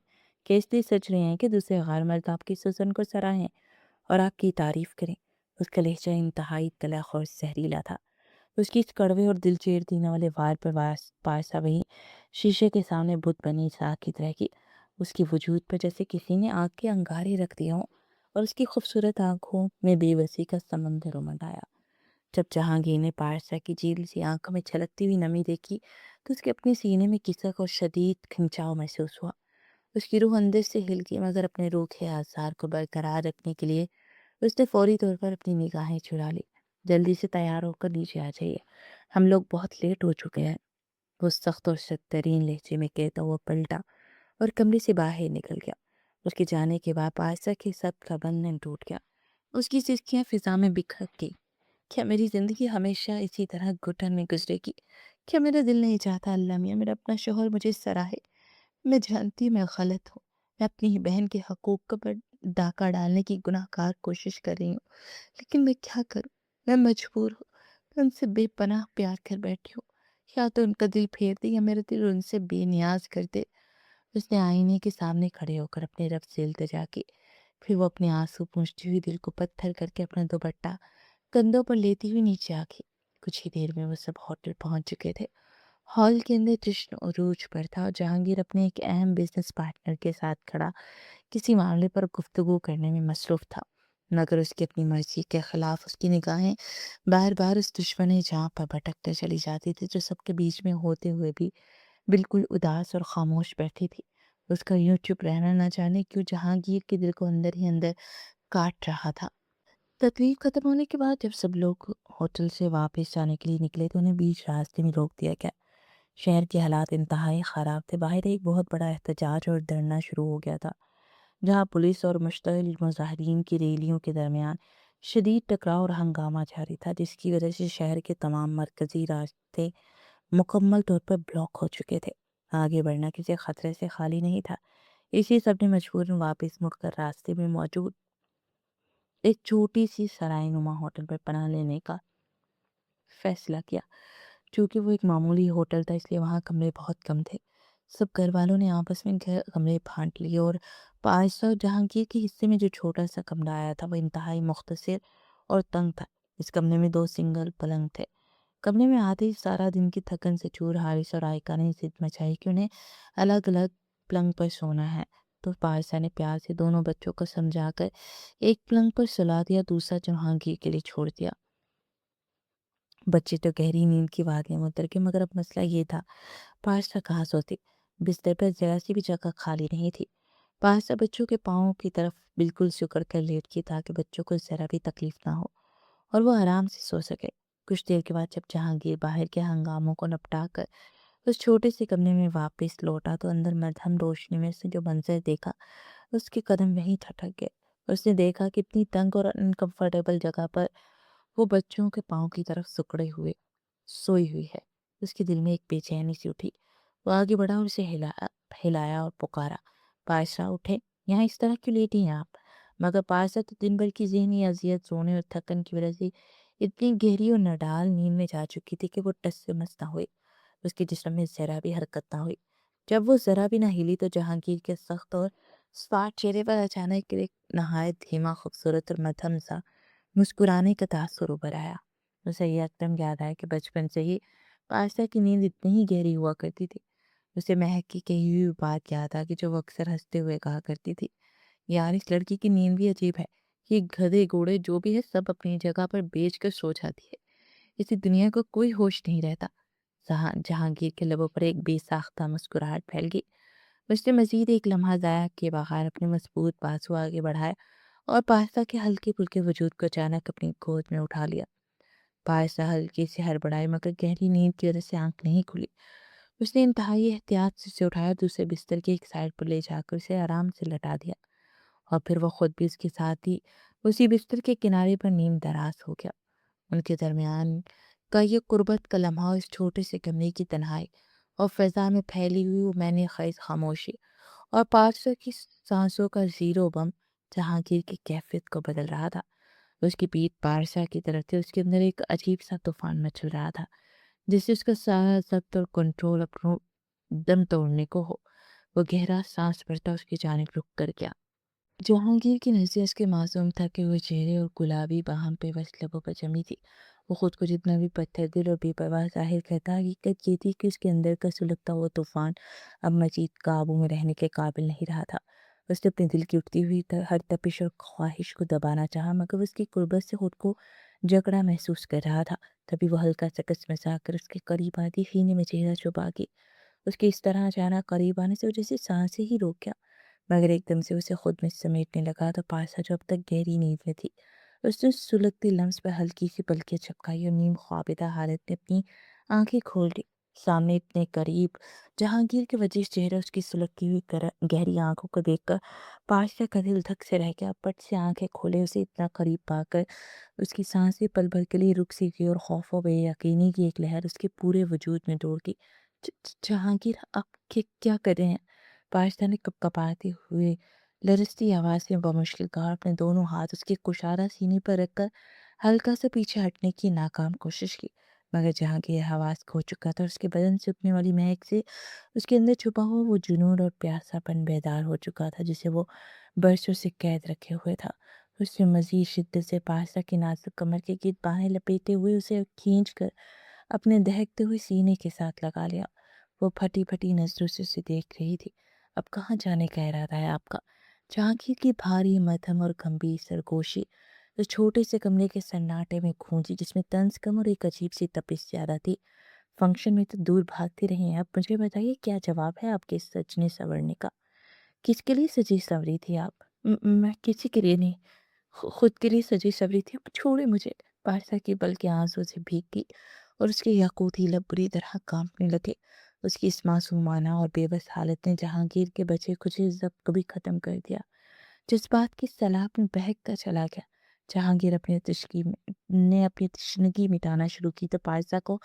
کہ اس لیے سج رہے ہیں کہ دوسرے غیر مرد آپ کی سوزن کو سراہیں اور آپ کی تعریف کریں۔ اس کا لہجہ انتہائی تلخ اور زہریلا تھا۔ اس کی اس کڑوے اور دل چیر دینے والے وار پر پارسا وہی شیشے کے سامنے بت بنی ساکت رہ گئی اس کی وجود پر جیسے کسی نے آگ کے انگارے رکھ دیا ہوں، اور اس کی خوبصورت آنکھوں میں بے بسی کا سمندر امڈ آیا۔ جب جہانگیر نے پارسا کی جیل سی آنکھوں میں چھلکتی ہوئی نمی دیکھی تو اس کے اپنے سینے میں کسک اور شدید کھنچاؤ محسوس ہوا۔ اس کی روح اندر سے ہل گئی، مگر اپنے روکھے آثار کو برقرار رکھنے کے لیے اس نے فوری طور پر اپنی نگاہیں چرا لی۔ جلدی سے تیار ہو کر نیچے آ جائیے، ہم لوگ بہت لیٹ ہو چکے ہیں۔ وہ سخت اور سخت ترین لہجے میں کہتا ہوا پلٹا اور کمرے سے باہر نکل گیا۔ اس کے جانے کے بعد پارسا کے سب کا بندھن ٹوٹ گیا۔ اس کی سسکیاں فضا میں بکھر گئی۔ کیا میری زندگی ہمیشہ اسی طرح گھٹن میں گزرے گی؟ کیا میرا دل نہیں چاہتا اللہ میاں میرا اپنا شوہر مجھے سراہے؟ میں جانتی میں غلط ہوں، میں اپنی ہی بہن کے حقوق پر ڈاکہ ڈالنے کی گناہ کار کوشش کر رہی ہوں، لیکن میں کیا کروں؟ میں مجبور ہوں، میں ان سے بے پناہ پیار کر بیٹھی ہوں۔ یا تو ان کا دل پھیر دے یا میرا دل ان سے بے نیاز کر دے۔ اس نے آئینے کے سامنے کھڑے ہو کر اپنے رب سے التجا کی، پھر وہ اپنے آنسو پونچھتی ہوئی دل کو پتھر کر کے اپنا دوپٹہ کندھوں پر لیتی ہوئی نیچے آ گئی۔ کچھ ہی دیر میں وہ سب ہوٹل پہنچ چکے تھے۔ ہال کے اندر جشن عروج پر تھا اور جہانگیر اپنے ایک اہم بزنس پارٹنر کے ساتھ کھڑا کسی معاملے پر گفتگو کرنے میں مصروف تھا، مگر اس کی اپنی مرضی کے خلاف اس کی نگاہیں بار بار اس دشمن جہاں پر بھٹکتے چلی جاتی تھی جو سب کے بیچ میں ہوتے ہوئے بھی بالکل اداس اور خاموش بیٹھی تھی۔ اس کا یوں چپ رہنا نہ جانے کیوں جہانگیر کے دل کو اندر ہی اندر کاٹ رہا تھا۔ تقریب ختم ہونے کے بعد جب سب لوگ ہوٹل سے واپس جانے کے لیے نکلے تو انہیں بیچ راستے میں روک دیا گیا۔ شہر کے حالات انتہائی خراب تھے۔ باہر ایک بہت بڑا احتجاج اور دھرنا شروع ہو گیا تھا، جہاں پولیس اور مشتعل مظاہرین کی ریلیوں کے درمیان شدید ٹکراؤ اور ہنگامہ جاری تھا، جس کی وجہ سے شہر کے تمام مرکزی راستے مکمل طور پر بلاک ہو چکے تھے۔ آگے بڑھنا کسی خطرے سے خالی نہیں تھا، اسی سب نے مجبوراً واپس مڑ کر راستے میں موجود ایک چھوٹی سی سرائے نما ہوٹل پر پناہ لینے کا فیصلہ کیا۔ چونکہ وہ ایک معمولی ہوٹل تھا اس لیے وہاں کمرے بہت کم تھے۔ سب گھر والوں نے آپس میں کمرے بانٹ لیے اور پارسا اور جہانگیر کے حصے میں جو چھوٹا سا کمرہ آیا تھا وہ انتہائی مختصر اور تنگ تھا۔ اس کمرے میں 2 سنگل پلنگ تھے۔ کمرے میں آتے ہی سارا دن کی تھکن سے چور حارث اور آئکا نے ضد مچائی کہ انہیں الگ الگ پلنگ پر سونا ہے، تو پارسا نے پیار سے دونوں بچوں کو سمجھا کر ایک پلنگ پر سلا دیا، دوسرا جہانگیر کے لیے چھوڑ دیا۔ بچے تو گہری نیند کی وادیوں میں اتر گئے، مگر اب مسئلہ یہ تھا پارسا کہاں سوتی؟ بستر پر ذرا سی بھی جگہ خالی نہیں تھی۔ پارسا بچوں کے پاؤں کی طرف بالکل سکڑ کر لیٹ گئی تاکہ بچوں کو ذرا بھی تکلیف نہ ہو اور وہ آرام سے سو سکے۔ کچھ دیر کے بعد جب جہانگیر باہر کے ہنگاموں کو نپٹا کر اس چھوٹے سے کمرے میں واپس لوٹا تو اندر مدھم روشنی میں اس نے جو منظر دیکھا اس کے قدم وہیں تھٹک گئے۔ اس نے دیکھا کہ اتنی تنگ اور انکمفرٹیبل جگہ پر وہ بچوں کے پاؤں کی طرف سکڑے ہوئے سوئی ہوئی ہے۔ اس کے دل میں ایک بے چینی سی اٹھی۔ وہ آگے بڑھا اور اسے ہلایا اور پکارا، پارسا اٹھے، یہاں اس طرح کیوں لیٹی ہیں آپ؟ مگر پارسا تو دن بھر کی ذہنی اذیت، سونے اور تھکن کی وجہ سے اتنی گہری اور نڈال نیند میں جا چکی تھی کہ وہ ٹس سے مس نہ ہوئی، اس کے جسم میں ذرا بھی حرکت نہ ہوئی۔ جب وہ ذرا بھی نہ ہلی تو جہانگیر کے سخت اور سپاٹ چہرے پر اچانک ایک نہایت دھیما، خوبصورت اور مدھم سا مسکرانے کا تاثر ابھر آیا۔ اسے یہ یکدم یاد آیا کہ بچپن سے ہی پارسا کی نیند اتنی ہی گہری ہوا کرتی تھی۔ اسے مہک کی کہی ہوئی بات یاد آ گئی جو وہ اکثر ہنستے ہوئے کہا کرتی تھی، یار اس لڑکی کی نیند بھی عجیب ہے، یہ گدھے گھوڑے جو بھی ہے سب اپنی جگہ پر بیچ کر سو جاتی ہے، اسی دنیا کو کوئی ہوش نہیں رہتا۔ جہانگیر کے لبوں پر ایک بے ساختہ مسکراہٹ پھیل گئی۔ اس نے مزید ایک لمحہ ضائع کیے بغیر اپنے مضبوط بازو آگے بڑھائے اور پارسا کے ہلکے پھلکے وجود کو اچانک اپنی گود میں اٹھا لیا۔ پارسا ہلکی سے ہڑبڑائی مگر گہری نیند کی وجہ سے آنکھ نہیں کھلی۔ اس نے انتہائی احتیاط سے اسے اٹھایا، دوسرے بستر کے ایک سائڈ پر لے جا کر اسے آرام سے لٹا دیا اور پھر وہ خود بھی اس کے ساتھ ہی اسی بستر کے کنارے پر نیم دراز ہو گیا۔ ان کے درمیان کا یہ قربت کا لمحہ، اس چھوٹے سے کمرے کی تنہائی اور فضا میں پھیلی ہوئی وہ میں نے خیز خاموشی اور پارسا کی سانسوں کا زیرو بم جہانگیر کی کیفیت کو بدل رہا تھا۔ اس کی پیٹھ پارسا کی طرف تھی، اس کے اندر ایک عجیب سا طوفان مچل رہا تھا، جس سے اس کا سارا ضبط اور کنٹرول اپنا دم توڑنے کو ہو۔ وہ گہرا سانس بھرتا اس کی جانب رک کر گیا۔ جہانگیر کی نظر اس کے معصوم تھکے ہوئے چہرے اور گلابی باہم پہ بس لبوں پر جمی تھی۔ وہ خود کو جتنا بھی پتھر دل اور بے پرواہ ظاہر کرتا، حقیقت یہ تھی کہ اس کے اندر کا سلگتا ہوا طوفان اب مزید قابو میں رہنے کے قابل نہیں رہا تھا۔ اس نے اپنے دل کی اٹھتی ہوئی ہر تپش اور خواہش کو دبانا چاہا، مگر وہ اس کی قربت سے خود کو جکڑا محسوس کر رہا تھا۔ تبھی وہ ہلکا سا کسمسا کر اس کے قریب آتی، سینے میں چہرہ چھپا کے اس کے اس طرح اچانک قریب آنے سے وہ جیسے سانسیں ہی روک گیا، مگر ایک دم سے اسے خود میں سمیٹنے لگا تو پاسا جو اب تک گہری نیند میں تھی، اس نے سلگتی لمس پر ہلکی سی پلکیں جھپکائی اور نیم خوابیدہ حالت میں اپنی آنکھیں کھول لی۔ سامنے اتنے قریب جہانگیر کے وجیز چہرہ اس کی سلگتی ہوئی گہری آنکھوں کو دیکھ کر پاشا کا دل دھک سے رہ گیا۔ پٹ سے آنکھیں کھولے اسے اتنا قریب پا کر اس کی سانسیں پل بھر کے لیے رک سی گئی اور خوف و بے یقینی کی ایک لہر اس کے پورے وجود میں دوڑ گئی۔ جہانگیر آپ کیا کر رہے ہیں؟ پاشا نے کپ کپاتے ہوئے لرزتی آواز میں بمشکل کہا، اپنے دونوں ہاتھ اس کے کشادہ سینے پر رکھ کر ہلکا سا پیچھے ہٹنے کی ناکام کوشش کی، مگر جہانگیر حواس کھو چکا تھا اور اس کے بدن سے اٹھنے والی مہک سے اس کے اندر چھپا ہوا وہ جنون اور پیاسا پن بیدار ہو چکا تھا جسے وہ برسوں سے قید رکھے ہوئے تھا۔ اس نے مزید شدت سے پاشا کی نازک کمر کے گرد باہیں لپیٹے ہوئے اسے کھینچ کر اپنے دہکتے ہوئے سینے کے ساتھ لگا لیا۔ وہ پھٹی پھٹی نظروں سے اسے دیکھ رہی تھی۔ اب کہاں جانے کا ارادہ ہے آپ کا؟ جہانگیر کی بھاری مدھم اور گمبھیر سرگوشی اس چھوٹے سے کمرے کے سناٹے میں گونجی، جس میں طنز کم اور ایک عجیب سی تپش زیادہ تھی۔ فنکشن میں تو دور بھاگتے رہے ہیں، اب مجھے بتائیے کیا جواب ہے آپ کے سجنے سنورنے کا؟ کس کے لیے سجی سنوری تھی آپ؟ میں کسی کے لیے نہیں، خود کے لیے سجی سنوری تھی۔ اب چھوڑے مجھے۔ پارسا کی بلکہ آنسوں سے بھیگ گئی اور اس کے یاقوتی لب بری طرح کانپنے لگے۔ اس کی اس معصومانہ اور بے بس حالت نے جہانگیر کے بچے کچھ ضبط کو بھی ختم کر دیا۔ جذبات کی سیلاب میں بہک کر چلا گیا۔ جہانگیر نے اپنی تشنگی مٹانا شروع کی تو پارسا کو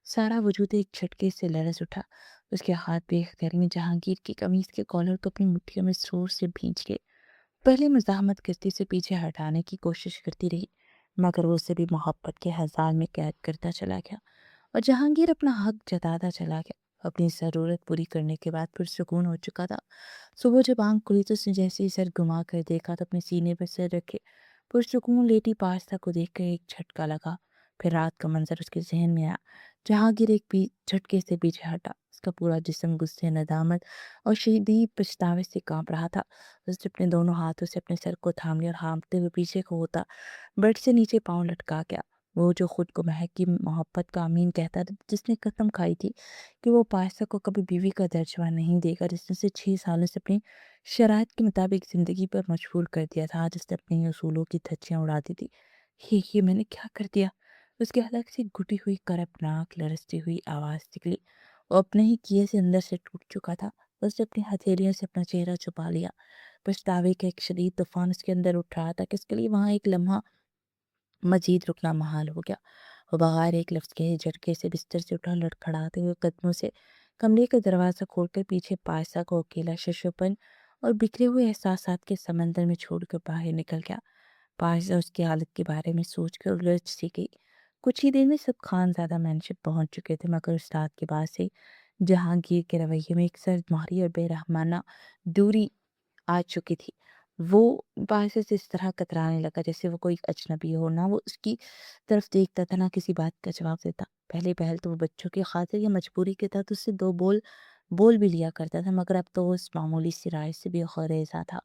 سارا وجود ایک جھٹکے سے لرز اٹھا۔ اس کے ہاتھ بے اختیاری میں جہانگیر کی قمیض کے کالر کو اپنی مٹھیوں میں زور سے بھینچ گئے۔ پہلے مزاحمت کرتی سے پیچھے ہٹانے کی کوشش کرتی رہی، مگر وہ اسے بھی محبت کے ہزار میں قید کرتا چلا گیا اور جہانگیر اپنا حق جتاتا چلا گیا۔ اپنی ضرورت پوری کرنے کے بعد پرسکون ہو چکا تھا۔ صبح جب آنکھ کھلی تو اس نے جیسے ہی سر گھما کر دیکھا تو اپنے سینے پر سر رکھے پرسکون لیٹی پاستا کو دیکھ کر ایک جھٹکا لگا۔ پھر رات کا منظر اس کے ذہن میں آیا۔ جہانگیر ایک جھٹکے سے پیچھے ہٹا، اس کا پورا جسم غصے، ندامت اور شدید پچھتاوے سے کانپ رہا تھا۔ اس نے اپنے دونوں ہاتھوں سے اپنے سر کو تھام لیا اور ہانپتے ہوئے پیچھے کو ہوتا بیڈ سے نیچے پاؤں لٹکا گیا۔ وہ جو خود کو مہک کی محبت کا امین کہتا تھا، جس نے قسم کھائی تھی کہ وہ پارسا کو کبھی بیوی کا درجہ نہیں دے گا، جس نے اسے 6 سالوں سے اپنی شرائط کے مطابق زندگی پر مجبور کر دیا تھا، آج اس نے اپنے ہی اصولوں کی دھجیاں اڑا دی تھی۔ یہ میں نے کیا کر دیا؟ اس کے حلق سے گھٹی ہوئی کرپناک لرزتی ہوئی آواز نکلی۔ وہ اپنے ہی کیے سے اندر سے ٹوٹ چکا تھا۔ اس نے اپنی ہتھیلیوں سے اپنا چہرہ چھپا لیا۔ پچھتاوے کا ایک شدید طوفان اس کے اندر اٹھ رہا تھا کہ اس کے لیے وہاں ایک لمحہ مزید رکنا محال ہو گیا۔ وہ بغیر ایک لفظ کے جھٹکے سے بستر سے اٹھا، لڑکھڑاتے ہوئے قدموں سے کمرے کا دروازہ کھول کر پیچھے پارسا کو اکیلا ششوپن اور بکھرے ہوئے احساسات کے سمندر میں چھوڑ کر باہر نکل گیا۔ پارسا اس کی حالت کے بارے میں سوچ کر الجھ سی گئی۔ کچھ ہی دیر میں سب خانزادہ مینشپ پہنچ چکے تھے، مگر اس رات کے بعد سے جہانگیر کے رویے میں ایک سرد مہری اور بے رحمانہ دوری آ چکی تھی۔ وہ پارسا سے اس طرح کترانے لگا جیسے وہ کوئی اجنبی ہو، نہ وہ اس کی طرف دیکھتا تھا نہ کسی بات کا جواب دیتا۔ پہلے پہل تو وہ بچوں کی خاطر یا مجبوری کے تحت اس سے 2 بول بھی لیا کرتا تھا، مگر اب تو وہ اس معمولی سی رائے سے بھی خریزاں تھا۔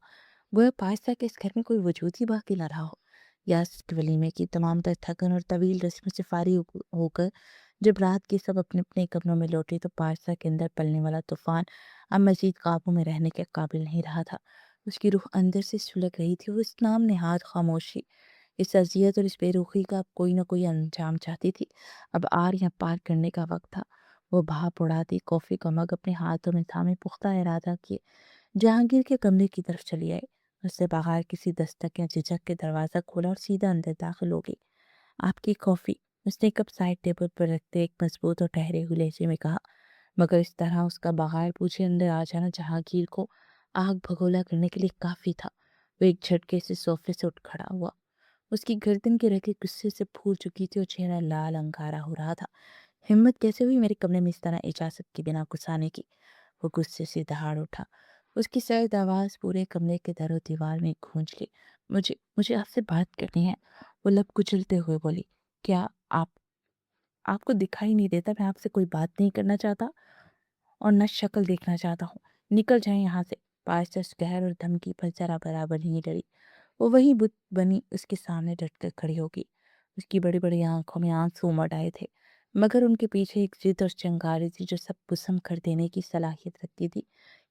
گویا پارسا کے اس گھر میں کوئی وجود ہی باقی نہ رہا ہو۔ یا اس ولیمے کی تمام تر تھکن اور طویل رسموں سے فارغ ہو کر جب رات کے سب اپنے اپنے کمروں میں لوٹے تو پارسا کے اندر پلنے والا طوفان اب مزید قابو میں رہنے کے قابل نہیں رہا تھا۔ اس کی روح اندر سے سلگ رہی تھی۔ وہ اس نام نہاد خاموشی، اس اذیت اور اس بے روخی کا اب کوئی نہ کوئی انجام چاہتی تھی۔ اب آر یا پار کرنے کا وقت تھا۔ وہ بھاپ اڑاتی کافی کا مگ اپنے ہاتھوں میں تھامے پختہ ارادہ کیے جہانگیر کے کمرے کی طرف چلی آئی۔ اس نے بغیر کسی دستک یا جھجک کے دروازہ کھولا اور سیدھا اندر داخل ہو گئی۔ آپ کی کافی، اس نے کپ سائڈ ٹیبل پر رکھتے ایک مضبوط اور ٹھہرے ہوئے لہجے میں کہا، مگر اس طرح اس کا بغیر پوچھے اندر آ جانا جہانگیر کو آگ بھگولا کرنے کے لیے کافی تھا۔ وہ ایک جھٹکے سے صوفے سے اٹھ کھڑا ہوا۔ اس کی گردن کی رگیں غصے سے پھول چکی تھی اور چہرہ لال انگارا ہو رہا تھا۔ ہمت کیسے ہوئی میرے کمرے میں اس طرح اجازت کے بنا گھس آنے کی؟ وہ غصے سے دہاڑ اٹھا۔ اس کی سرد آواز پورے کمرے کے در و دیوار میں گونج لی۔ مجھے آپ سے بات کرنی ہے، وہ لب کچلتے ہوئے بولی۔ کیا آپ آپ کو دکھائی نہیں دیتا میں آپ سے کوئی بات نہیں کرنا چاہتا اور نہ شکل دیکھنا چاہتا ہوں؟ نکل جائیں یہاں سے۔ پارسس قہر اور دھمکی پر ذرا برابر نہیں ڈری۔ وہ وہی بت بنی اس کے سامنے ڈٹ کر کھڑی ہوگی۔ اس کی بڑی بڑی آنکھوں میں آنسو امڈ آئے تھے، مگر ان کے پیچھے ایک ضد اور چنگاری تھی جو سب بسم کر دینے کی صلاحیت رکھتی تھی۔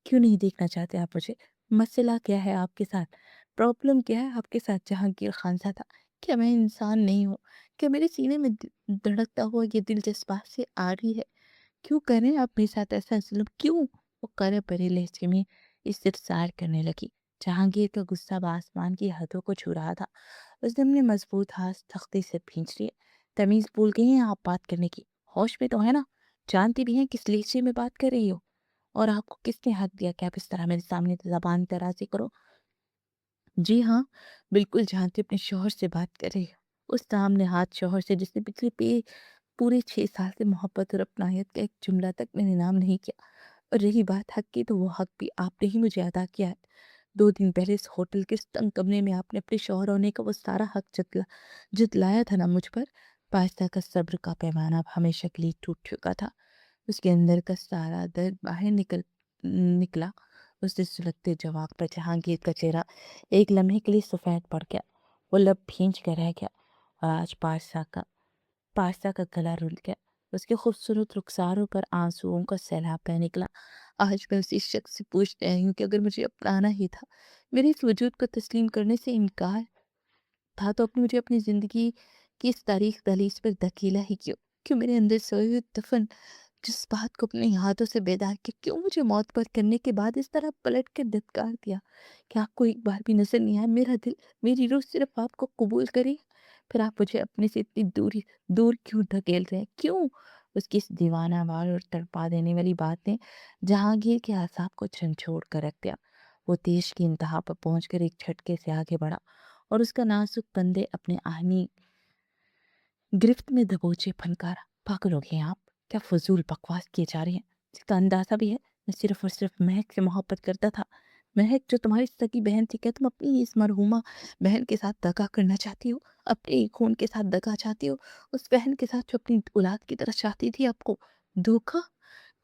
کیوں نہیں دیکھنا چاہتے آپ مجھے؟ مسئلہ کیا ہے آپ کے ساتھ؟ پرابلم کیا ہے آپ کے ساتھ جہانگیر خان زادہ؟ کیا میں انسان نہیں ہوں؟ کیا میرے سینے میں دھڑکتا ہوا یہ دل جذبات سے آ رہی ہے؟ کیوں کریں آپ میرے ساتھ ایسا ظلم؟ کیوں؟ وہ کرے پرے لہجے میں استفسار کرنے لگی۔ جہانگیر کا غصہ آسمان کی حدوں کو چھو رہا تھا۔ اس نے اپنے مضبوط ہاتھ تختے سے بھینچ لیے۔ تمیز بھول گئی ہیں آپ بات کرنے کی؟ ہوش میں تو ہے نا؟ جانتی بھی ہیں کس لہجے میں بات کر رہی ہو؟ اور آپ کو کس نے حق دیا کہ آپ اس طرح میرے سامنے زبان درازی کرو؟ جی ہاں، بالکل جانتی اپنے شوہر سے بات کر رہی ہو، اس سامنے ہاتھ شوہر سے جس نے پچھلے پورے 6 سال سے محبت اور اپنائیت کا ایک جملہ تک میں نے نام نہیں کیا۔ اور رہی بات حق کی، تو وہ حق بھی آپ نے ہی مجھے ادا کیا ہے۔ 2 دن پہلے اس ہوٹل کے اس تنگ کمرے میں آپ نے اپنے شوہر ہونے کا وہ سارا حق جتلایا تھا نا مجھ پر۔ پائستہ کا صبر کا پیمانہ اب ہمیشہ کے لیے ٹوٹ چکا تھا۔ اس کے اندر کا سارا درد باہر نکلا۔ اس نے سلگتے جواب پر جہانگیر کا چہرہ ایک لمحے کے لیے سفید پڑ گیا۔ وہ لب بھینچ کر رہ گیا اور آج پارسا کا گلا رل گیا۔ اس کے خوبصورت رخساروں پر آنسوؤں کا سیلاب بہہ نکلا۔ آج میں اسی شخص سے پوچھ رہی ہوں کہ اگر مجھے اپنانا ہی تھا، میرے اس وجود کو تسلیم کرنے سے انکار تھا، تو مجھے اپنی زندگی کی اس تاریخ دہلیز پر دھکیلا ہی کیوں میرے اندر سوئے ہوئے دفن جذبات کو اپنے ہاتھوں سے بیدار کیا؟ کیوں مجھے موت پر کرنے کے بعد اس طرح پلٹ کے دھتکار دیا؟ کہ آپ کو ایک بار بھی نظر نہیں آیا میرا دل، میری روح صرف آپ کو قبول کرے؟ پھر آپ مجھے اپنے سے اتنی دور کیوں دھکیل رہے ہیں؟ کیوں؟ اس کی اس دیوانہ وار اور تڑپا دینے والی بات نے جہانگیر کے اعصاب کو جھنجھوڑ کر رکھ دیا۔ وہ تیش کی انتہا پر پہنچ کر ایک جھٹکے سے آگے بڑھا اور اس کا نازک کندھے اپنے آہنی گرفت میں دبوچے پھنکارا۔ پاگل ہو گئے آپ؟ کیا فضول بکواس کیے جا رہے ہیں؟ اس کا اندازہ بھی ہے میں صرف اور صرف مہک سے محبت کرتا تھا۔ مہک جو تمہاری سگی بہن تھی، کیا تم اپنی اس مرحومہ بہن کے ساتھ دغا کرنا چاہتی ہو؟ اپنے ہی خون کے ساتھ دغا چاہتی ہو؟ اس بہن کے ساتھ جو اپنی اولاد کی طرح چاہتی تھی آپ کو؟ دھوکا؟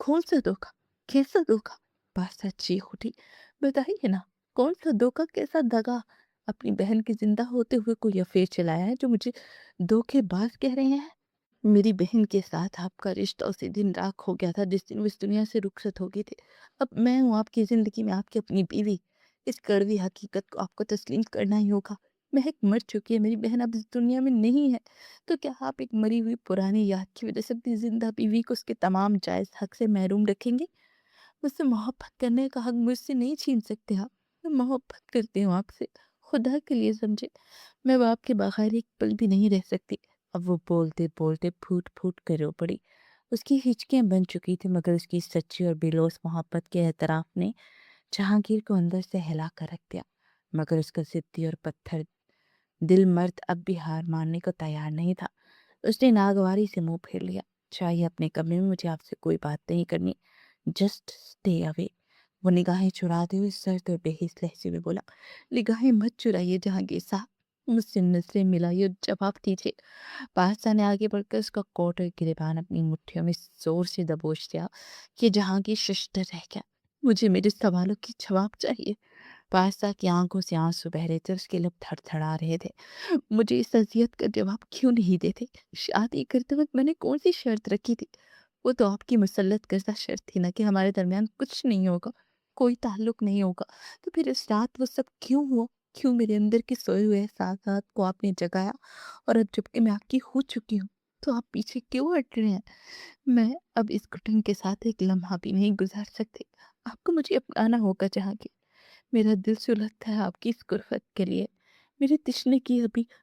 کون سا دھوکا؟ کیسا دھوکا؟ بادشاہ چیخ اٹھی۔ بتائیے نا، کون سا دھوکا، کیسا دغا؟ اپنی بہن کے زندہ ہوتے ہوئے کوئی افیئر چلایا ہے جو مجھے دھوکے باز کہہ رہے ہیں؟ میری بہن کے ساتھ آپ کا رشتہ اسی دن راکھ ہو گیا تھا جس دن وہ اس دنیا سے رخصت ہو گئی تھی۔ اب میں ہوں آپ کی زندگی میں آپ کی اپنی بیوی۔ اس کڑوی حقیقت کو آپ کو تسلیم کرنا ہی ہوگا۔ مہک مر چکی ہے، میری بہن اب اس دنیا میں نہیں ہے۔ تو کیا آپ ایک مری ہوئی پرانی یاد کی وجہ سے اپنی زندہ بیوی کو اس کے تمام جائز حق سے محروم رکھیں گے؟ مجھ سے محبت کرنے کا حق مجھ سے نہیں چھین سکتے آپ۔ میں محبت کرتی ہوں آپ سے، خدا کے لیے سمجھے۔ میں وہ آپ کے بغیر ایک پل بھی نہیں رہ سکتی۔ اب وہ بولتے بولتے پھوٹ پھوٹ کر رو پڑی۔ اس کی ہچکیاں بن چکی تھی، مگر اس کی سچی اور بے لوث محبت کے اعتراف نے جہانگیر کو اندر سے ہلا کر رکھ دیا۔ مگر اس کا ضدی اور پتھر دل مرد اب بھی ہار ماننے کو تیار نہیں تھا۔ اس نے ناگواری سے منہ پھیر لیا۔ چاہیے اپنے کمرے میں، مجھے آپ سے کوئی بات نہیں کرنی، جسٹ اسٹے اوے۔ وہ نگاہیں چراتے ہوئے سرد اور بے حس لہجے میں بولا۔ نگاہیں مت چرائیے جہانگیر صاحب، مجھ سے نظریں ملائیے اور جواب دیجیے۔ بادشاہ نے آگے بڑھ کر اس کا کوٹ اور گریبان اپنی مٹھیوں میں زور سے دبوچ دیا کہ جہانگیر ششدر رہ گیا۔ مجھے میرے سوالوں کی جواب چاہیے۔ بادشاہ کی آنکھوں سے آنسو بہ رہے تھے، اس کے لب تھڑ تھڑا رہے تھے۔ مجھے اس اذیت کا جواب کیوں نہیں دیتے؟ شادی کرتے وقت میں نے کون سی شرط رکھی تھی؟ وہ تو آپ کی مسلط کردہ شرط تھی نا کہ ہمارے درمیان کچھ نہیں ہوگا، کوئی تعلق نہیں ہوگا۔ تو پھر اس رات وہ سب کیوں ہوا؟ کیوں میرے اندر کے سوئے ہوئے احساسات کو آپ نے جگایا؟ اور اب جب کہ میں آپ کی ہو چکی ہوں، تو آپ پیچھے کیوں ہٹ رہے ہیں؟ میں اب اس گھٹن کے ساتھ ایک لمحہ بھی نہیں گزار سکتی۔ آپ کو مجھے اپنانا ہوگا جہانگیر۔ میرا دل سلگتا ہے آپ کی اس غربت کے لیے۔ میری تشنے کی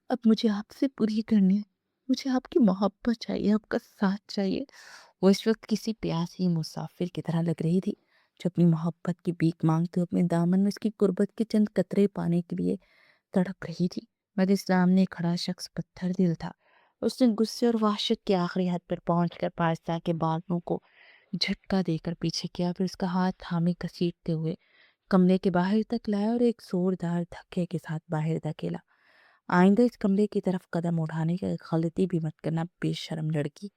اب مجھے آپ سے پوری کرنی ہے۔ مجھے آپ کی محبت چاہیے، آپ کا ساتھ چاہیے۔ وہ اس وقت کسی پیاسی مسافر کی طرح لگ رہی تھی جو اپنی محبت کی بھیک مانگتے اپنے دامن میں اس کی قربت کے چند قطرے پانے کے لیے تڑپ رہی تھی۔ مگر سامنے کھڑا شخص پتھر دل تھا۔ اس نے غصے اور وحشت کی آخری حد پر پہنچ کر بادشاہ کے بالوں کو جھٹکا دے کر پیچھے کیا، پھر اس کا ہاتھ تھامے گھسیٹتے ہوئے کمرے کے باہر تک لایا اور ایک زوردار دھکے کے ساتھ باہر دھکیلا۔ آئندہ اس کمرے کی طرف قدم اٹھانے کی غلطی بھی مت کرنا، بے شرم لڑکی۔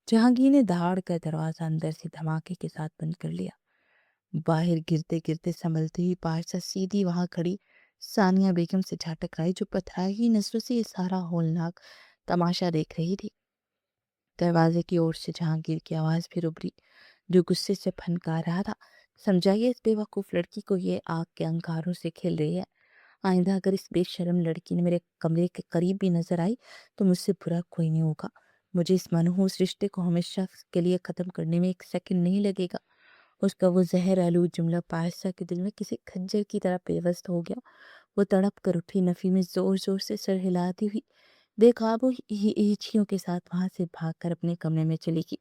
جہانگیر نے دھاڑ کر دروازہ اندر سے دھماکے کے ساتھ بند کر لیا۔ باہر گرتے گرتے سنبھلتی ہوئی پارسا سیدھی وہاں کھڑی ثانیہ بیگم سے جا ٹکرائی، جو پتھرائی نظروں سے یہ سارا ہولناک تماشا دیکھ رہی تھی۔ دروازے کی اور سے جہانگیر کی آواز پھر ابھری، جو غصے سے پھنکار رہا تھا۔ سمجھائیے اس بے وقوف لڑکی کو، یہ آگ کے انگاروں سے کھیل رہی ہے۔ آئندہ اگر اس بے شرم لڑکی نے میرے کمرے کے قریب بھی نظر آئی تو مجھ سے برا کوئی نہیں ہوگا۔ مجھے اس منحوس رشتے کو ہمیشہ کے لیے ختم کرنے میں ایک سیکنڈ نہیں لگے گا۔ اس کا وہ زہر آلود جملہ پارسا کے دل میں کسی خنجر کی طرح پیوست ہو گیا۔ وہ تڑپ کر اٹھی، نفی میں زور زور سے سر ہلاتی ہوئی بے قابو ہیچکیوں کے ساتھ وہاں سے بھاگ کر اپنے کمرے میں چلی گئی۔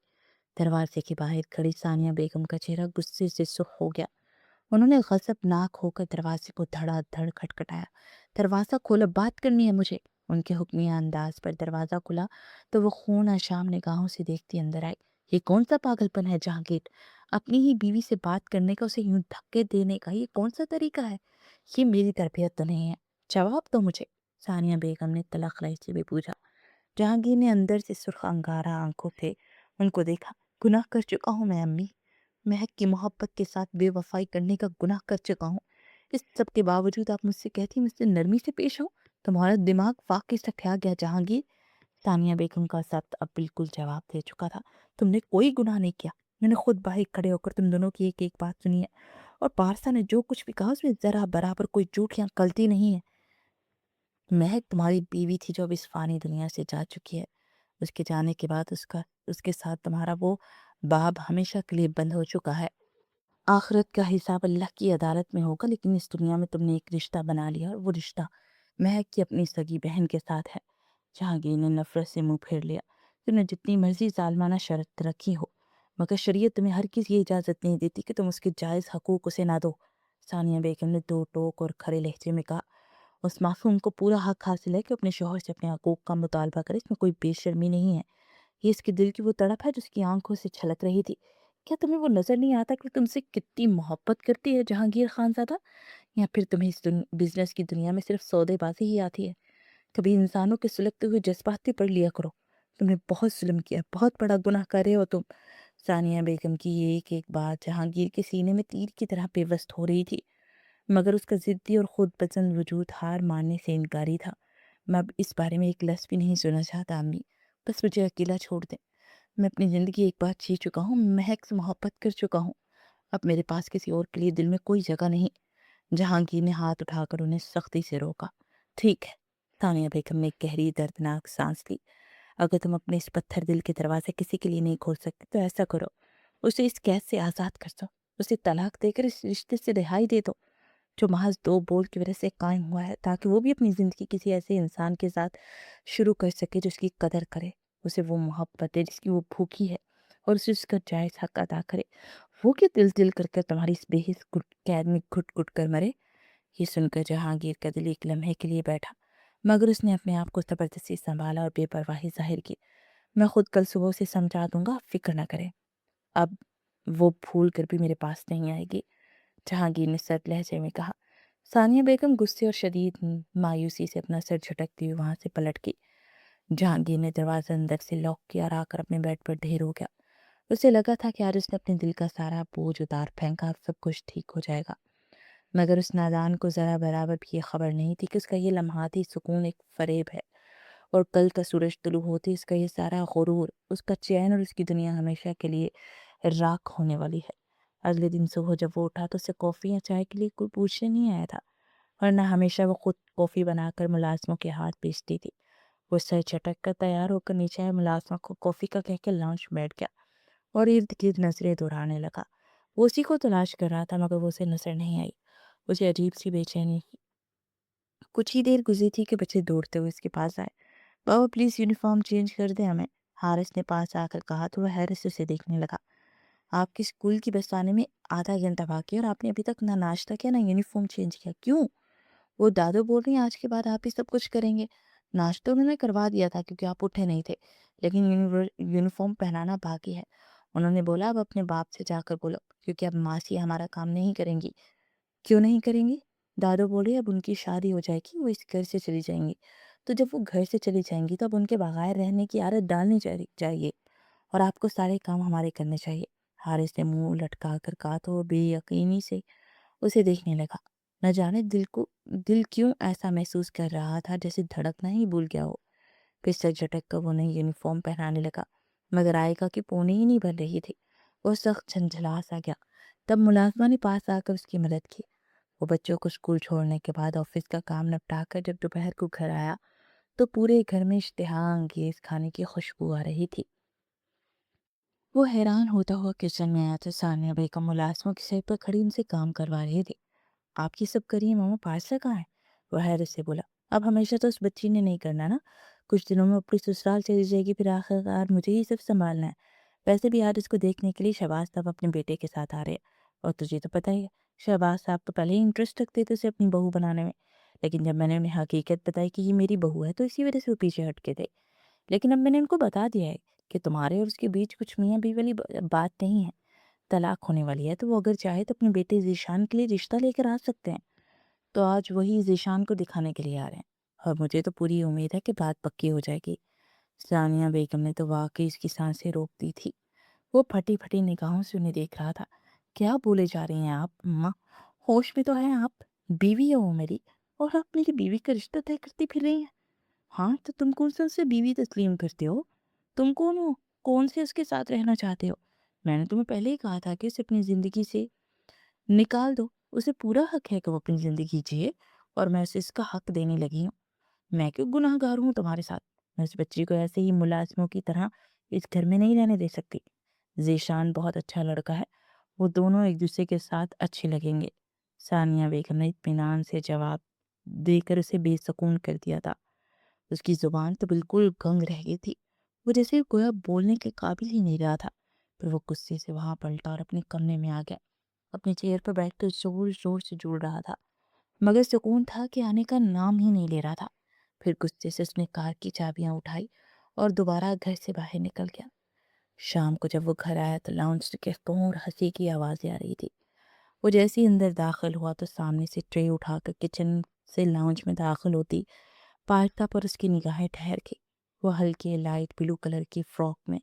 دروازے کے باہر کھڑی ثانیہ بیگم کا چہرہ غصے سے سرخ ہو گیا۔ انہوں نے غضبناک ہو کر دروازے کو دھڑا دھڑ کھٹکھٹایا۔ دروازہ کھولو، بات کرنی ہے مجھے۔ ان کے حکمیہ انداز پر دروازہ کھلا تو وہ خون آشام نگاہوں سے دیکھتی اندر آئی۔ یہ کون سا پاگل پن ہے جہانگیر؟ اپنی ہی بیوی سے بات کرنے کا، اسے یوں دھکے دینے کا یہ کون سا طریقہ ہے؟ یہ میری تربیت تو نہیں ہے، جواب دو مجھے، ثانیہ بیگم نے تلخ لہجے میں پوچھا۔ جہانگیر نے اندر سے سرخ انگارہ آنکھوں سے ان کو دیکھا۔ گناہ کر چکا ہوں میں امی، مہک کی محبت کے ساتھ بے وفائی کرنے کا گناہ کر چکا ہوں۔ اس سب کے باوجود آپ مجھ سے کہتی مجھ سے نرمی سے پیش ہو؟ تمہارا دماغ واقعی سٹیا گیا جہانگیر۔ ثانیہ بیگم کا ضبط اب بالکل جواب دے چکا تھا۔ تم نے کوئی گناہ نہیں کیا، میں نے خود باہر کھڑے ہو کر تم دونوں کی ایک ایک بات سنی ہے، اور پارسا نے جو کچھ بھی کہا اس میں ذرا برابر کوئی جھوٹ یا غلطی نہیں ہے۔ مہک تمہاری بیوی تھی جو اب اس فانی دنیا سے جا چکی ہے۔ اس کے جانے کے بعد اس کے ساتھ تمہارا وہ باب ہمیشہ کے لیے بند ہو چکا ہے۔ آخرت کا حساب اللہ کی عدالت میں ہوگا، لیکن اس دنیا میں تم نے ایک رشتہ بنا لیا، اور وہ رشتہ مہک کی اپنی سگی بہن کے ساتھ ہے۔ جہانگیر نے نفرت سے منہ پھیر لیا۔ تم نے جتنی مرضی ظالمانہ شرط رکھی ہو، مگر شریعت تمہیں ہرگز یہ اجازت نہیں دیتی کہ تم اس کے جائز حقوق اسے نہ دو۔ ثانیہ بیگم نے دو ٹوک اور کھڑے لہجے میں کہا، اس معصوم کو پورا حق حاصل ہے کہ اپنے شوہر سے اپنے حقوق کا مطالبہ کرے، اس میں کوئی بے شرمی نہیں ہے۔ یہ اس کے دل کی وہ تڑپ ہے جو اس کی آنکھوں سے چھلک رہی تھی۔ کیا تمہیں وہ نظر نہیں آتا کہ تم سے کتنی محبت کرتی ہے جہانگیر خان زادہ؟ یا پھر تمہیں اس بزنس کی دنیا میں صرف سودے بازی ہی آتی ہے؟ کبھی انسانوں کے سلگتے ہوئے جذبات بھی پڑھ لیا کرو۔ تم نے بہت ظلم کیا، بہت بڑا گناہ کر رہے ہو تم۔ ثانیہ بیگم کی یہ ایک ایک بات جہانگیر کے سینے میں تیر کی طرح پیوست ہو رہی تھی، مگر اس کا ضدی اور خود پسند وجود ہار ماننے سے انکاری تھا۔ میں اب اس بارے میں ایک لفظ بھی نہیں سننا چاہتا امی، بس مجھے اکیلا چھوڑ دیں۔ میں اپنی زندگی ایک بار جی چکا ہوں، مہک سے محبت کر چکا ہوں، اب میرے پاس کسی اور کے لیے دل میں کوئی جگہ نہیں۔ جہانگیر نے ہاتھ اٹھا کر انہیں سختی سے روکا۔ ٹھیک ہے، ثانیہ بیگم نے ایک گہری دردناک سانس لی۔ اگر تم اپنے اس پتھر دل کے دروازے کسی کے لیے نہیں کھول سکتے تو ایسا کرو، اسے اس قید سے آزاد کر دو، اسے طلاق دے کر اس رشتے سے رہائی دے دو جو محض دو بول کی وجہ سے قائم ہوا ہے، تاکہ وہ بھی اپنی زندگی کسی ایسے انسان کے ساتھ شروع کر سکے جو اس کی قدر کرے، اسے وہ محبت دے جس کی وہ بھوکی ہے، اور اسے اس کا جائز حق ادا کرے۔ وہ کیا دل دل کر کر تمہاری اس بے حس قید میں گھٹ گھٹ کر مرے؟ یہ سن کر جہانگیر کا دل ایک لمحے کے لیے بیٹھا، مگر اس نے اپنے آپ کو زبردستی سنبھالا اور بے پرواہی ظاہر کی۔ میں خود کل صبح اسے سمجھا دوں گا، آپ فکر نہ کریں۔ اب وہ بھول کر بھی میرے پاس نہیں آئے گی، جہانگیر نے سرد لہجے میں کہا۔ ثانیہ بیگم غصے اور شدید مایوسی سے اپنا سر جھٹکتی ہوئی وہاں سے پلٹ گئی۔ جہانگیر نے دروازہ اندر سے لاک کیا اور آ کر اپنے بیڈ پر ڈھیر ہو گیا۔ اسے لگا تھا کہ آج اس نے اپنے دل کا سارا بوجھ اتار پھینکا، اب سب کچھ ٹھیک ہو جائے گا، مگر اس نادان کو ذرا برابر بھی یہ خبر نہیں تھی کہ اس کا یہ لمحاتی سکون ایک فریب ہے، اور کل کا سورج طلوع ہوتے اس کا یہ سارا غرور، اس کا چین اور اس کی دنیا ہمیشہ کے لیے راکھ ہونے والی ہے۔ اگلے دن صبح جب وہ اٹھا تو اسے کافی یا چائے کے لیے کوئی پوچھنے نہیں آیا تھا، ورنہ ہمیشہ وہ خود کافی بنا کر ملازموں کے ہاتھ بیچتی تھی۔ وہ سر جھٹک کر تیار ہو کر نیچے آئے، ملازمہ کو کافی کا کہہ کے لانچ میں بیٹھ گیا اور ارد گرد نظریں دوڑانے لگا۔ وہ اسی کو تلاش کر رہا تھا، مگر وہ اسے نظر نہیں آئی۔ اسے عجیب سی بے چینی کی۔ کچھ ہی دیر گزری تھی کہ بچے دوڑتے ہوئے اس کے پاس آئے۔ بابا پلیز یونیفارم چینج کر دیں ہمیں، حارث نے پاس آ کر کہا تو وہ حیرت سے اسے دیکھنے لگا۔ آپ کی اسکول کی بس آنے میں آدھا گھنٹہ باقی ہے اور آپ نے ابھی تک نہ ناشتہ کیا نہ یونیفارم چینج کیا، کیوں؟ وہ دادو بول رہی ہیں آج کے بعد آپ ہی سب کچھ کریں گے۔ ناشتہ انہوں نے کروا دیا تھا کیونکہ آپ اٹھے نہیں تھے، لیکن یونیفارم پہنانا باقی ہے۔ انہوں نے بولا اب اپنے باپ سے جا کر بولو، کیونکہ اب ماسی ہمارا کام نہیں کریں گی۔ کیوں نہیں کریں گی؟ دادو بول رہے اب ان کی شادی ہو جائے گی، وہ اس گھر سے چلی جائیں گی، تو جب وہ گھر سے چلی جائیں گی تو اب ان کے بغیر رہنے کی عادت ڈالنی چاہیے اور آپ کو سارے کام ہمارے کرنے چاہیے۔ حارث نے منہ لٹکا کر کہا تو وہ بے یقینی سے اسے دیکھنے لگا۔ نہ جانے دل کیوں ایسا محسوس کر رہا تھا جیسے دھڑکنا ہی بھول گیا ہو۔ پھر سے جھٹک کر وہ نئی یونیفارم پہنانے لگا، مگر آئیکا کی پونی ہی نہیں بن رہی تھی۔ وہ سخت جھنجھلا سا گیا۔ تب ملازمہ نے پاس آ کر اس کی مدد کی۔ وہ بچوں کو اسکول چھوڑنے کے بعد آفس کا کام نپٹا کر جب دوپہر کو گھر آیا تو پورے گھر میں اشتہا انگیز کھانے کی خوشبو آ رہی تھی۔ وہ حیران ہوتا ہوا کچن میں آیا تو ثانیہ بیگم ملازموں کی سیٹ پر کھڑی ان سے کام کروا رہی تھی۔ آپ کی سب کریے ماما، پارسل کہاں ہے؟ وہ حیرت سے بولا۔ اب ہمیشہ تو اس بچی نے نہیں کرنا نا، کچھ دنوں میں اپنی سسرال چلی جائے گی، پھر آخرکار مجھے ہی سب سنبھالنا ہے۔ ویسے بھی آج اس کو دیکھنے کے لیے شہباز صاحب اپنے بیٹے کے ساتھ آ رہے ہیں، اور تجھے تو پتہ ہی ہے شہباز صاحب تو پہلے ہی انٹرسٹ رکھتے تھے اسے اپنی بہو بنانے میں، لیکن جب میں نے انہیں حقیقت بتائی کہ یہ میری بہو ہے تو اسی وجہ سے وہ پیچھے ہٹ کے تھے۔ لیکن اب میں نے ان کو بتا دیا ہے کہ تمہارے اور اس کے بیچ کچھ میاں بیوی والی بات نہیں ہے، طلاق ہونے والی ہے، تو وہ اگر چاہے تو اپنے بیٹے ذیشان کے لیے رشتہ لے کر آ سکتے ہیں۔ تو آج وہی ذیشان کو دکھانے کے لیے آ رہے ہیں، اور مجھے تو پوری امید ہے کہ بات پکی ہو جائے گی۔ ثانیہ بیگم نے تو واقعی اس کی سانسیں روک دی تھی۔ وہ پھٹی پھٹی نگاہوں سے انہیں دیکھ رہا تھا۔ کیا بولے جا رہی ہیں آپ اماں؟ ہوش میں تو ہیں آپ؟ بیوی ہے وہ میری، اور آپ میری بیوی کا رشتہ طے کرتی پھر رہی ہیں؟ ہاں تو تم کون سے اسے بیوی تسلیم کرتے ہو؟ تم کون ہو؟ کون سے اس کے ساتھ رہنا چاہتے ہو؟ میں نے تمہیں پہلے ہی کہا تھا کہ اسے اپنی زندگی سے نکال دو، اسے پورا حق ہے کہ وہ اپنی زندگی جیے، اور میں اسے اس کا حق دینے لگی ہوں۔ میں کیوں گناہ گار ہوں تمہارے ساتھ؟ میں اس بچی کو ایسے ہی ملازموں کی طرح اس گھر میں نہیں رہنے دے سکتی۔ ذیشان بہت اچھا لڑکا ہے، وہ دونوں ایک دوسرے کے ساتھ اچھے لگیں گے۔ ثانیہ بیگم نے اطمینان سے جواب دے کر اسے بے سکون کر دیا تھا۔ اس کی زبان تو بالکل گنگ رہ گئی تھی، وہ جیسے گویا بولنے کے قابل ہی نہیں رہا تھا۔ پھر وہ غصے سے وہاں پلٹا اور اپنے کمرے میں آ گیا۔ اپنی چیئر پر بیٹھ کر زور زور سے جوڑ رہا تھا، مگر سکون تھا کہ آنے کا نام ہی نہیں لے رہا تھا۔ پھر غصے سے اس نے کار کی چابیاں اٹھائی اور دوبارہ گھر سے باہر نکل گیا۔ شام کو جب وہ گھر آیا تو لاؤنج سے کہکہوں اور ہنسی کی آوازیں آ رہی تھی۔ وہ جیسے ہی اندر داخل ہوا تو سامنے سے ٹرے اٹھا کر کچن سے لاؤنج میں داخل ہوتی پارتا پر اس کی نگاہیں ٹھہر گئی۔ وہ ہلکے لائٹ بلو کلر کی فراک میں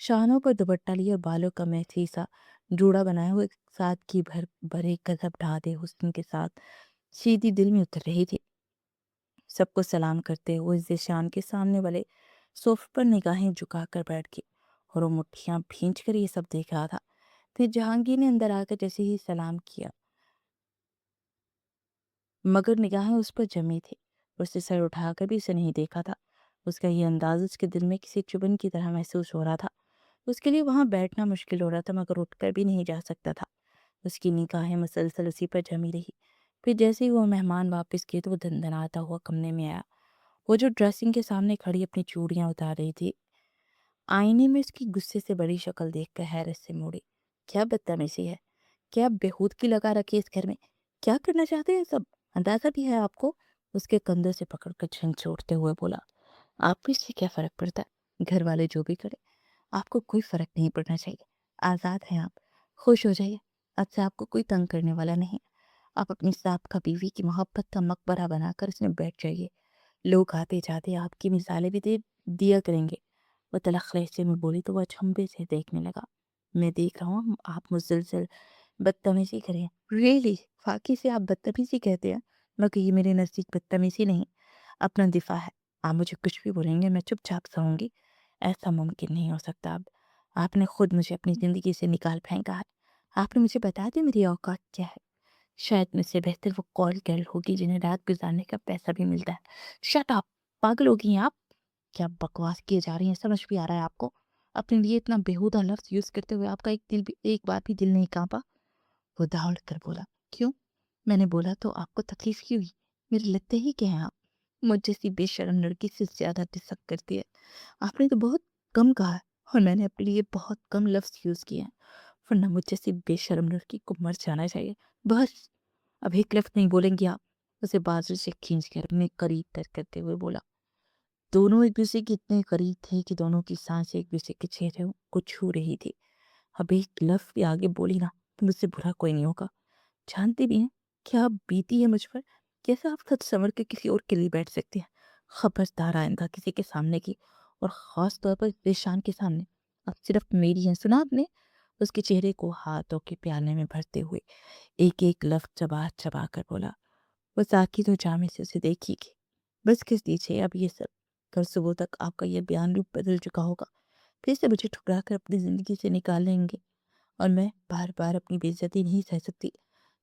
شانوں پر دوپٹہ لیے اور بالوں کا میتھی سا جوڑا بنائے ہوئے سادگی بھرے غضب ڈھا دے حسن کے ساتھ سیدھی دل میں اتر رہی تھی۔ سب کو سلام کرتے ہوئے ذیشان کے سامنے والے صوفے پر نگاہیں جھکا کر بیٹھ گئی، اور وہ مٹھیاں بھینچ کر یہ سب دیکھ رہا تھا۔ پھر جہانگیر نے اندر آ کر جیسے ہی سلام کیا، مگر نگاہیں اس پر جمی تھی۔ اس نے سر اٹھا کر بھی اسے نہیں دیکھا تھا۔ اس کا یہ انداز اس کے دل میں کسی چبن کی طرح محسوس ہو رہا تھا۔ اس کے لیے وہاں بیٹھنا مشکل ہو رہا تھا، مگر اٹھ کر بھی نہیں جا سکتا تھا۔ اس کی نگاہیں مسلسل اسی پر جمی رہی۔ پھر جیسے ہی وہ مہمان واپس کیے تو وہ دھندناتا ہوا کمرے میں آیا۔ وہ جو ڈریسنگ کے سامنے کھڑی اپنی چوڑیاں اتار رہی تھی، آئینے میں اس کی غصے سے بڑی شکل دیکھ کر حیرت سے موڑی۔ کیا بدتمیزی ہے! کیا بےہود کی لگا رکھی اس گھر میں! کیا کرنا چاہتے ہیں سب؟ اندازہ بھی ہے آپ کو؟ اس کے کندھے سے پکڑ کر جھنجھوڑتے ہوئے بولا۔ آپ کو اس سے کیا فرق پڑتا ہے؟ گھر والے جو بھی کرے، آپ کو کوئی فرق نہیں پڑنا چاہیے۔ آزاد ہیں آپ، خوش ہو جائیے۔ اب سے آپ کو کوئی تنگ کرنے والا نہیں۔ آپ اپنی سابقہ بیوی کی محبت کا مقبرہ بنا کر اس میں بیٹھ جائیے۔ لوگ آتے جاتے آپ کی مثالیں بھی دیا کریں گے۔ وہ تلخ لہجے میں بولی تو وہ اچنبھے سے دیکھنے لگا۔ میں دیکھ رہا ہوں آپ مسلسل بدتمیزی کریں۔ ریئلی واقعی سے آپ بدتمیزی کہتے ہیں، مگر یہ میرے نزدیک بدتمیزی نہیں، اپنا دفاع ہے۔ آپ مجھے کچھ بھی بولیں گے میں چپ چاپ سہوں گی؟ ایسا ممکن نہیں ہو سکتا۔ اب آپ نے خود مجھے اپنی زندگی سے نکال پھینکا ہے۔ آپ نے مجھے بتا دیا میری اوقات کیا ہے۔ شاید مجھ سے بہتر وہ کال گرل ہوگی جنہیں رات گزارنے کا پیسہ بھی ملتا ہے۔ Shut up! پاگل ہوگی ہیں آپ؟ کیا بکواس کیے جا رہی ہیں، سمجھ بھی آ رہا ہے آپ کو؟ اپنے لیے اتنا بیہودہ لفظ یوز کرتے ہوئے آپ کا ایک بار بھی دل نہیں کانپا؟ وہ دوڑ کر بولا۔ کیوں؟ میں نے بولا تو آپ کو تکلیف کی ہوئی؟ میرے لگتے ہی کہ ہیں آپ مجھ جیسی بے شرم لڑکی سے زیادہ ڈسک کرتی ہے۔ آپ نے تو بہت کم کہا ہے، اور میں نے اپنے لیے بہت کم لفظ یوز کیے ہیں، ورنہ مجھ جیسی بے شرم لڑکی کو مر جانا چاہیے۔ بس اب ایک لفظ نہیں بولیں گی آپ؟ اسے بازو سے کھینچ کر اپنے قریب تر کرتے ہوئے بولا۔ دونوں ایک دوسرے کے اتنے قریب تھے کہ دونوں کی سانسیں ایک دوسرے کے چہرے کو چھو رہی تھی۔ اب ایک لفظ بھی آگے بولی نا تو مجھ سے برا کوئی نہیں ہوگا۔ جانتے بھی ہیں کیا بیتی ہے مجھ پر، کیسے آپ خود سنور کے کسی اور کے لیے بیٹھ سکتے ہیں؟ خبردار آئندہ کسی کے سامنے کی اور خاص طور پر ذیشان کے سامنے اب صرف میری ہیں۔ سنا آپ نے؟ اس کے چہرے کو ہاتھوں کے پیالے میں بھرتے ہوئے ایک ایک لفظ چبا چبا کر بولا۔ وہ ساکی تو جامع سے اسے دیکھی گی۔ بس کس دیجیے اب یہ سب، کل صبح تک آپ کا یہ بیان روپ بدل چکا ہوگا، پھر سے مجھے ٹھکرا کر اپنی زندگی سے نکال لیں گے، اور میں بار بار اپنی بے عزتی نہیں سہ سکتی۔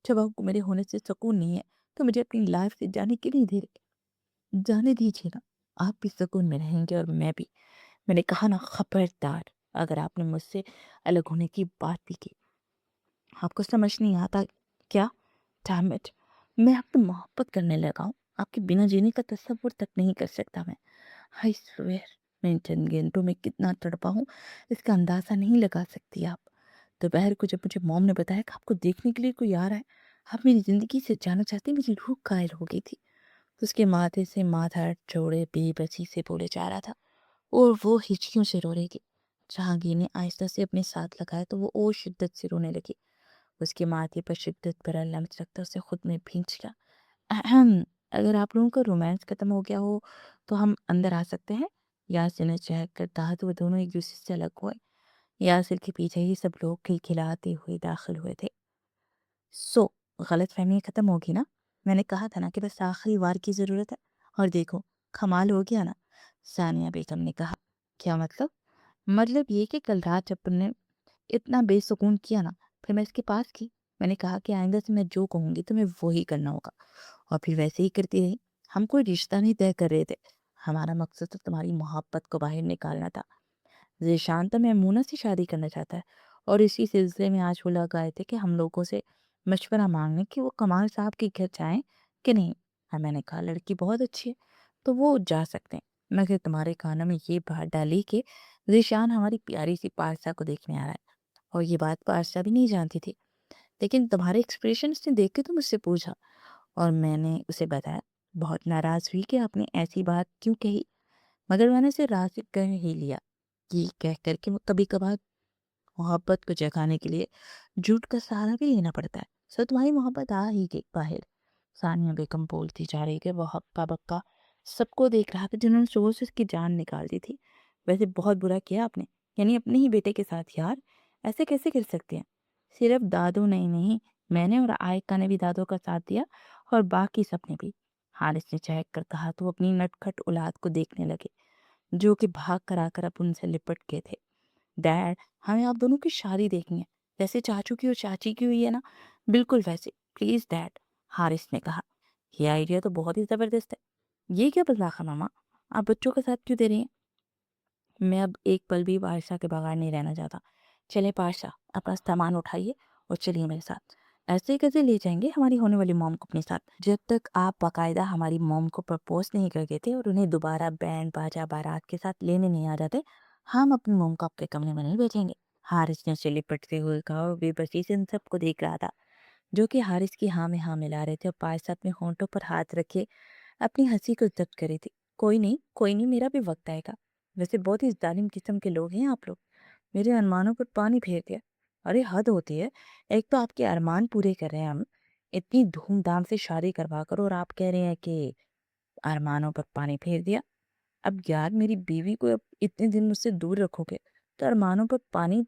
جب آپ کو میرے ہونے سے سکون نہیں ہے تو مجھے اپنی لائف سے جانے کیوں نہیں دے رہے؟ جانے دیجیے نا، آپ بھی سکون میں رہیں گے اور میں بھی۔ میں نے کہا نا، خبردار اگر آپ نے مجھ سے الگ ہونے کی بات بھی کی۔ آپ کو سمجھ نہیں آتا کیا؟ ڈیم اٹ، میں آپ سے محبت کرنے لگا ہوں، آپ کے بنا جینے کا تصور تک نہیں کر سکتا میں۔ آئی سویئر، میں ان چند گھنٹوں میں کتنا تڑپا ہوں اس کا اندازہ نہیں لگا سکتی آپ۔ دوپہر کو جب مجھے موم نے بتایا کہ آپ کو دیکھنے کے لیے کوئی آ رہا ہے، آپ میری زندگی سے جانا چاہتے، میری روح قائل ہو گئی تھی۔ اس کے ماتھے سے ماتھا جوڑے بے بسی سے بولے جا رہا تھا، اور وہ ہچکیوں سے رو رہی تھی۔ جہانگیر نے آہستہ سے اپنے ساتھ لگایا تو وہ اور شدت سے رونے لگی۔ اس کے ماتھے پر شدت بھرا لمس رکھتا اسے خود میں بھینچ گیا۔ اہم، اگر آپ لوگوں کا رومانس ختم ہو گیا ہو تو ہم اندر آ سکتے ہیں۔ یاسر نے چہک کر کہا تو وہ دونوں ایک دوسرے سے الگ ہوئے۔ یاسر کے پیچھے ہی سب لوگ کھلکھلاتے ہوئے داخل ہوئے تھے۔ سو غلط فہمی ختم ہوگی نا؟ میں نے کہا تھا نا کہ بس آخری وار کی ضرورت ہے، اور دیکھو کمال ہو گیا نا؟ ثانیہ بیگم نے کہا۔ کیا مطلب؟ مطلب یہ کہ کل رات جب تم نے اتنا بے سکون کیا نا، پھر میں اس کے پاس کی۔ میں نے کہا کہ آئندہ سے میں جو کہوں گی تمہیں وہی کرنا ہوگا، اور پھر ویسے ہی کرتی رہی۔ ہم کوئی رشتہ نہیں طے کر رہے تھے، ہمارا مقصد تو تمہاری محبت کو باہر نکالنا تھا۔ ذیشان تو میمونہ سے شادی کرنا چاہتا ہے، اور اسی سلسلے میں آج وہ لوگ آئے تھے کہ ہم لوگوں سے مشورہ مانگنے کہ وہ کمال صاحب کے گھر جائیں کہ نہیں۔ اور میں نے کہا لڑکی بہت اچھی ہے تو وہ جا سکتے ہیں، مگر تمہارے کانوں میں یہ بات ڈالی کہ ذیشان ہماری پیاری سی پارسا کو دیکھنے آ رہا ہے، اور یہ بات پارسا بھی نہیں جانتی تھی، لیکن تمہارے ایکسپریشن اس نے دیکھ کے تو مجھ سے پوچھا، اور میں نے اسے بتایا۔ بہت ناراض ہوئی کہ آپ نے ایسی بات کیوں کہی، مگر میں نے اسے راضی کر ہی لیا، یہ کہہ کر کہ کبھی کبھار محبت کو جگانے کے لیے جھوٹ کا سہارا بھی لینا پڑتا ہے۔ سو تمہاری محبت آ ہی گئی باہر۔ ثانیہ بیگم بولتی جا رہی کہ وہ ہکا بکا سب کو دیکھ رہا تھا جنہوں نے زور سے اس کی جان نکال دی تھی۔ ویسے بہت برا کیا آپ نے، یعنی اپنے ہی بیٹے کے ساتھ یار، ایسے کیسے کر سکتے ہیں؟ صرف دادو نے نہیں، میں نے اور آئکا نے بھی دادو کا ساتھ دیا، اور باقی سب نے بھی۔ حارث نے چہک کر کہا تو وہ اپنی نٹکھٹ اولاد کو دیکھنے لگے جو کہ بھاگ کر آ کر اب ان سے لپٹ گئے تھے۔ ڈیڈ، ہمیں آپ دونوں کی شادی دیکھنی ہے، جیسے چاچو کی اور چاچی کی ہوئی ہے نا، بالکل ویسے، پلیز ڈیڈ، حارث نے کہا۔ یہ آئیڈیا تو بہت ہی زبردست ہے، یہ کیا بذاخر ماما، آپ بچوں کا ساتھ کیوں دے رہی ہیں؟ میں اب ایک پل بھی پارسا کے بغیر نہیں رہنا چاہتا۔ چلے پارسا، اپنا سامان اٹھائیے اور چلیے میرے ساتھ۔ ایسے کیسے لے جائیں گے ہماری ہونے والی موم کو اپنے ساتھ؟ جب تک آپ باقاعدہ ہماری موم کو پرپوز نہیں کر دیتے اور انہیں دوبارہ بینڈ باجا بارات کے ساتھ لینے نہیں آ جاتے، ہم اپنی موم کو آپ کے کمرے میں نہیں بھیجیں گے۔ حارث نے اسے لپٹتے ہوئے کہا، اور بے بسی سے ان سب کو دیکھ رہا تھا جو کہ حارث کی ہاں میں ہاں ملا رہے تھے، اور پارسا اپنے ہونٹوں پر ہاتھ رکھے اپنی ہنسی کو ضبط کری تھی۔ کوئی نہیں کوئی نہیں، میرا بھی وقت آئے گا۔ ویسے بہت ہی ظالم قسم کے لوگ ہیں آپ لوگ، میرے ارمانوں پر پانی پھیر دیا۔ ارے حد ہوتی ہے، ایک تو آپ کے ارمان پورے کر رہے ہیں ہم اتنی دھوم دھام سے شادی کروا کر، اور آپ کہہ رہے ہیں کہ ارمانوں پر پانی پھیر دیا۔ اب یار میری بیوی کو اب اتنے دن مجھ سے دور رکھو گے تو ارمانوں پر پانی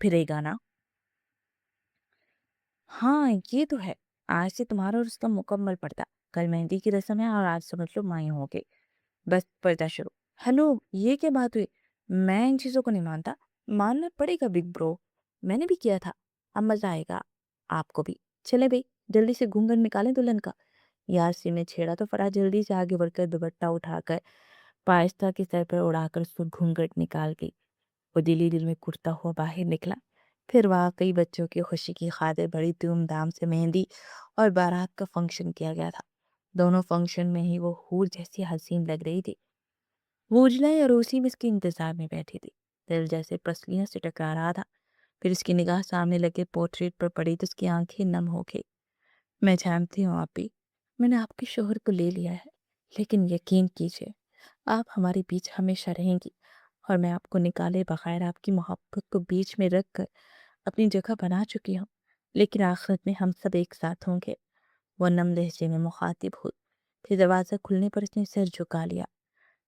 پھرے گا نا؟ ہاں یہ تو ہے، آج سے تمہارا اور اس کا مکمل پردہ، کل مہندی کی رسم ہے اور آج سمجھ لو مائیں ہو گئی، بس پردہ شروع۔ ہیلو، یہ کیا بات ہوئی؟ میں ان چیزوں کو نہیں مانتا، ماننا پڑے گا بگ برو، میں نے بھی کیا تھا، اب مزہ آئے گا آپ کو بھی۔ چلے بھائی، جلدی سے گھونگھٹ نکالیں دلہن کا۔ یاسر نے چھیڑا تو فرح جلدی سے آگے بڑھ کر دوپٹہ اٹھا کر پائستہ کے سر پر اڑا کر اس کو گھونگھٹ نکال گئی۔ وہ دلی دل میں کرتا ہوا باہر نکلا۔ پھر واقعی بچوں کی خوشی کی خاطر بڑی دھوم دھام سے مہندی اور بارات کا فنکشن کیا گیا تھا۔ دونوں فنکشن میں ہی وہ حور جیسی حسین لگ رہی تھی۔ وہ اجلائے عروسی میں اس کے انتظار میں بیٹھی تھی، دل جیسے پسلیوں سے ٹکرا رہا تھا۔ پھر اس کی نگاہ سامنے لگے پورٹریٹ پر پڑی تو اس کی آنکھیں نم ہو گئی۔ میں جانتی ہوں آپ بھی، میں نے آپ کے شوہر کو لے لیا ہے، لیکن یقین کیجیے آپ ہمارے بیچ ہمیشہ رہیں گی، اور میں آپ کو نکالے بغیر آپ کی محبت کو بیچ میں رکھ کر اپنی جگہ بنا چکی ہوں، لیکن آخرت میں ہم سب ایک ساتھ ہوں گے۔ وہ نم لہجے میں مخاطب ہوئی، پھر دروازہ کھلنے پر اس نے سر جھکا لیا۔